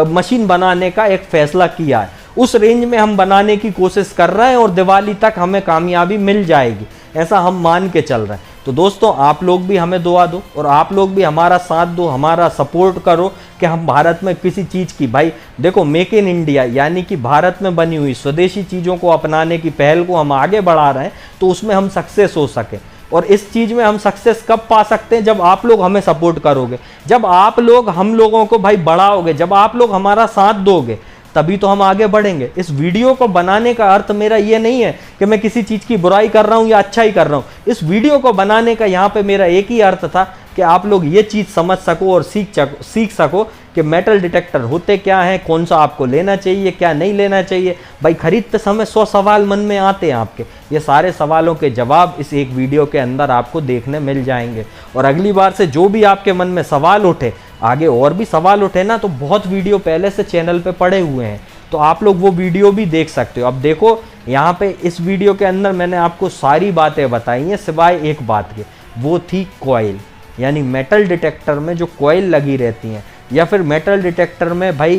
मशीन बनाने का एक फैसला किया है। उस रेंज में हम बनाने की कोशिश कर रहे हैं, और दिवाली तक हमें कामयाबी मिल जाएगी, ऐसा हम मान के चल रहे हैं। तो दोस्तों, आप लोग भी हमें दुआ दो, और आप लोग भी हमारा साथ दो, हमारा सपोर्ट करो कि हम भारत में किसी चीज़ की, भाई देखो, मेक इन इंडिया, यानी कि भारत में बनी हुई स्वदेशी चीज़ों को अपनाने की पहल को हम आगे बढ़ा रहे हैं, तो उसमें हम सक्सेस हो सके। और इस चीज़ में हम सक्सेस कब पा सकते हैं? जब आप लोग हमें सपोर्ट करोगे, जब आप लोग हम लोगों को भाई बढ़ाओगे, जब आप लोग हमारा साथ दोगे, तभी तो हम आगे बढ़ेंगे। इस वीडियो को बनाने का अर्थ मेरा ये नहीं है कि मैं किसी चीज़ की बुराई कर रहा हूँ या अच्छा ही कर रहा हूँ। इस वीडियो को बनाने का यहाँ पे मेरा एक ही अर्थ था कि आप लोग ये चीज़ समझ सको और सीख सको कि मेटल डिटेक्टर होते क्या हैं, कौन सा आपको लेना चाहिए, क्या नहीं लेना चाहिए। भाई खरीदते समय 100 सवाल मन में आते हैं आपके, ये सारे सवालों के जवाब इस एक वीडियो के अंदर आपको देखने मिल जाएंगे। और अगली बार से जो भी आपके मन में सवाल उठे, आगे और भी सवाल उठे ना, तो बहुत वीडियो पहले से चैनल पे पड़े हुए हैं, तो आप लोग वो वीडियो भी देख सकते हो। अब देखो यहाँ पे इस वीडियो के अंदर मैंने आपको सारी बातें बताई हैं सिवाय एक बात के, वो थी कॉइल। यानी मेटल डिटेक्टर में जो कॉइल लगी रहती हैं, या फिर मेटल डिटेक्टर में भाई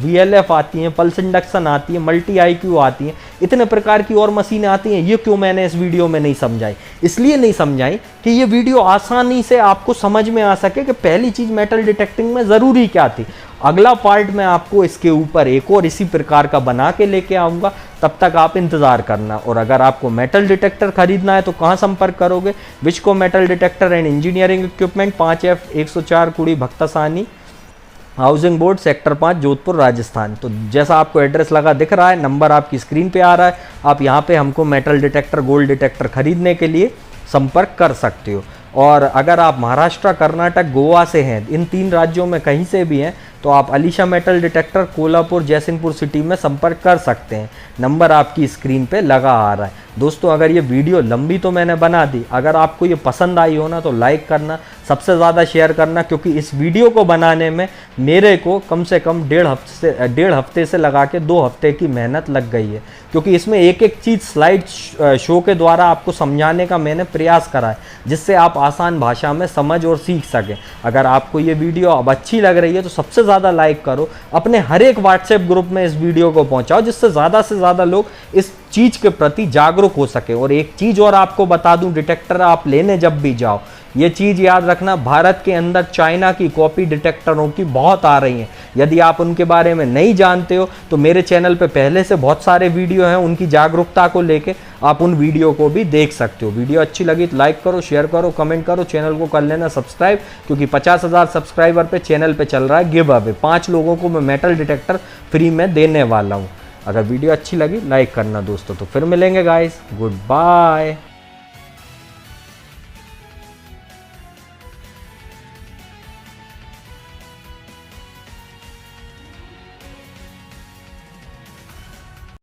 VLF आती हैं, पल्स इंडक्शन आती है, मल्टी IQ आती हैं, इतने प्रकार की और मशीनें आती हैं। ये क्यों मैंने इस वीडियो में नहीं समझाई? इसलिए नहीं समझाई कि ये वीडियो आसानी से आपको समझ में आ सके कि पहली चीज़ मेटल डिटेक्टिंग में ज़रूरी क्या थी। अगला पार्ट मैं आपको इसके ऊपर एक और इसी प्रकार का बना के लेके आऊँगा, तब तक आप इंतज़ार करना। और अगर आपको मेटल डिटेक्टर खरीदना है तो कहाँ संपर्क करोगे? विचको metal detector and engineering equipment, 5F 104 Kudi Bhaktasani, housing board, sector 5, Jodhpur, Rajasthan. तो जैसा आपको एड्रेस लगा दिख रहा है, नंबर आपकी स्क्रीन पे आ रहा है, आप यहाँ पे हमको मेटल डिटेक्टर, गोल्ड डिटेक्टर खरीदने के लिए संपर्क कर सकते हो। और अगर आप महाराष्ट्र, कर्नाटक, गोवा से हैं, इन 3 राज्यों में कहीं से भी हैं, तो आप Alisha metal detector, Kolhapur, Jaisinghpur city में संपर्क कर सकते हैं। नंबर आपकी स्क्रीन पे लगा आ रहा है। दोस्तों अगर ये वीडियो लंबी तो मैंने बना दी, अगर आपको ये पसंद आई हो ना तो लाइक करना, सबसे ज़्यादा शेयर करना, क्योंकि इस वीडियो को बनाने में मेरे को कम से कम 1.5 हफ्ते से लगा के 2 हफ्ते की मेहनत लग गई है, क्योंकि इसमें एक एक चीज़ स्लाइड शो के द्वारा आपको समझाने का मैंने प्रयास करा है, जिससे आप आसान भाषा में समझ और सीख सकें। अगर आपको ये वीडियो अब अच्छी लग रही है तो सबसे ज़्यादा लाइक करो, अपने हर एक व्हाट्सएप ग्रुप में इस वीडियो को पहुंचाओ, जिससे ज़्यादा लोग इस चीज़ के प्रति जागरूक हो सके। और एक चीज़ और आपको बता दूं, डिटेक्टर आप लेने जब भी जाओ, ये चीज़ याद रखना, भारत के अंदर चाइना की कॉपी डिटेक्टरों की बहुत आ रही हैं। यदि आप उनके बारे में नहीं जानते हो तो मेरे चैनल पे पहले से बहुत सारे वीडियो हैं उनकी जागरूकता को लेके, आप उन वीडियो को भी देख सकते हो। वीडियो अच्छी लगी तो लाइक करो, शेयर करो, कमेंट करो, चैनल को कर लेना सब्सक्राइब, क्योंकि 50,000 सब्सक्राइबर पे चैनल पे चल रहा है गिव अवे। 5 लोगों को मैं मेटल डिटेक्टर फ्री में देने वाला हूँ। अगर वीडियो अच्छी लगी लाइक करना दोस्तों। तो फिर मिलेंगे गाइस, गुड बाय।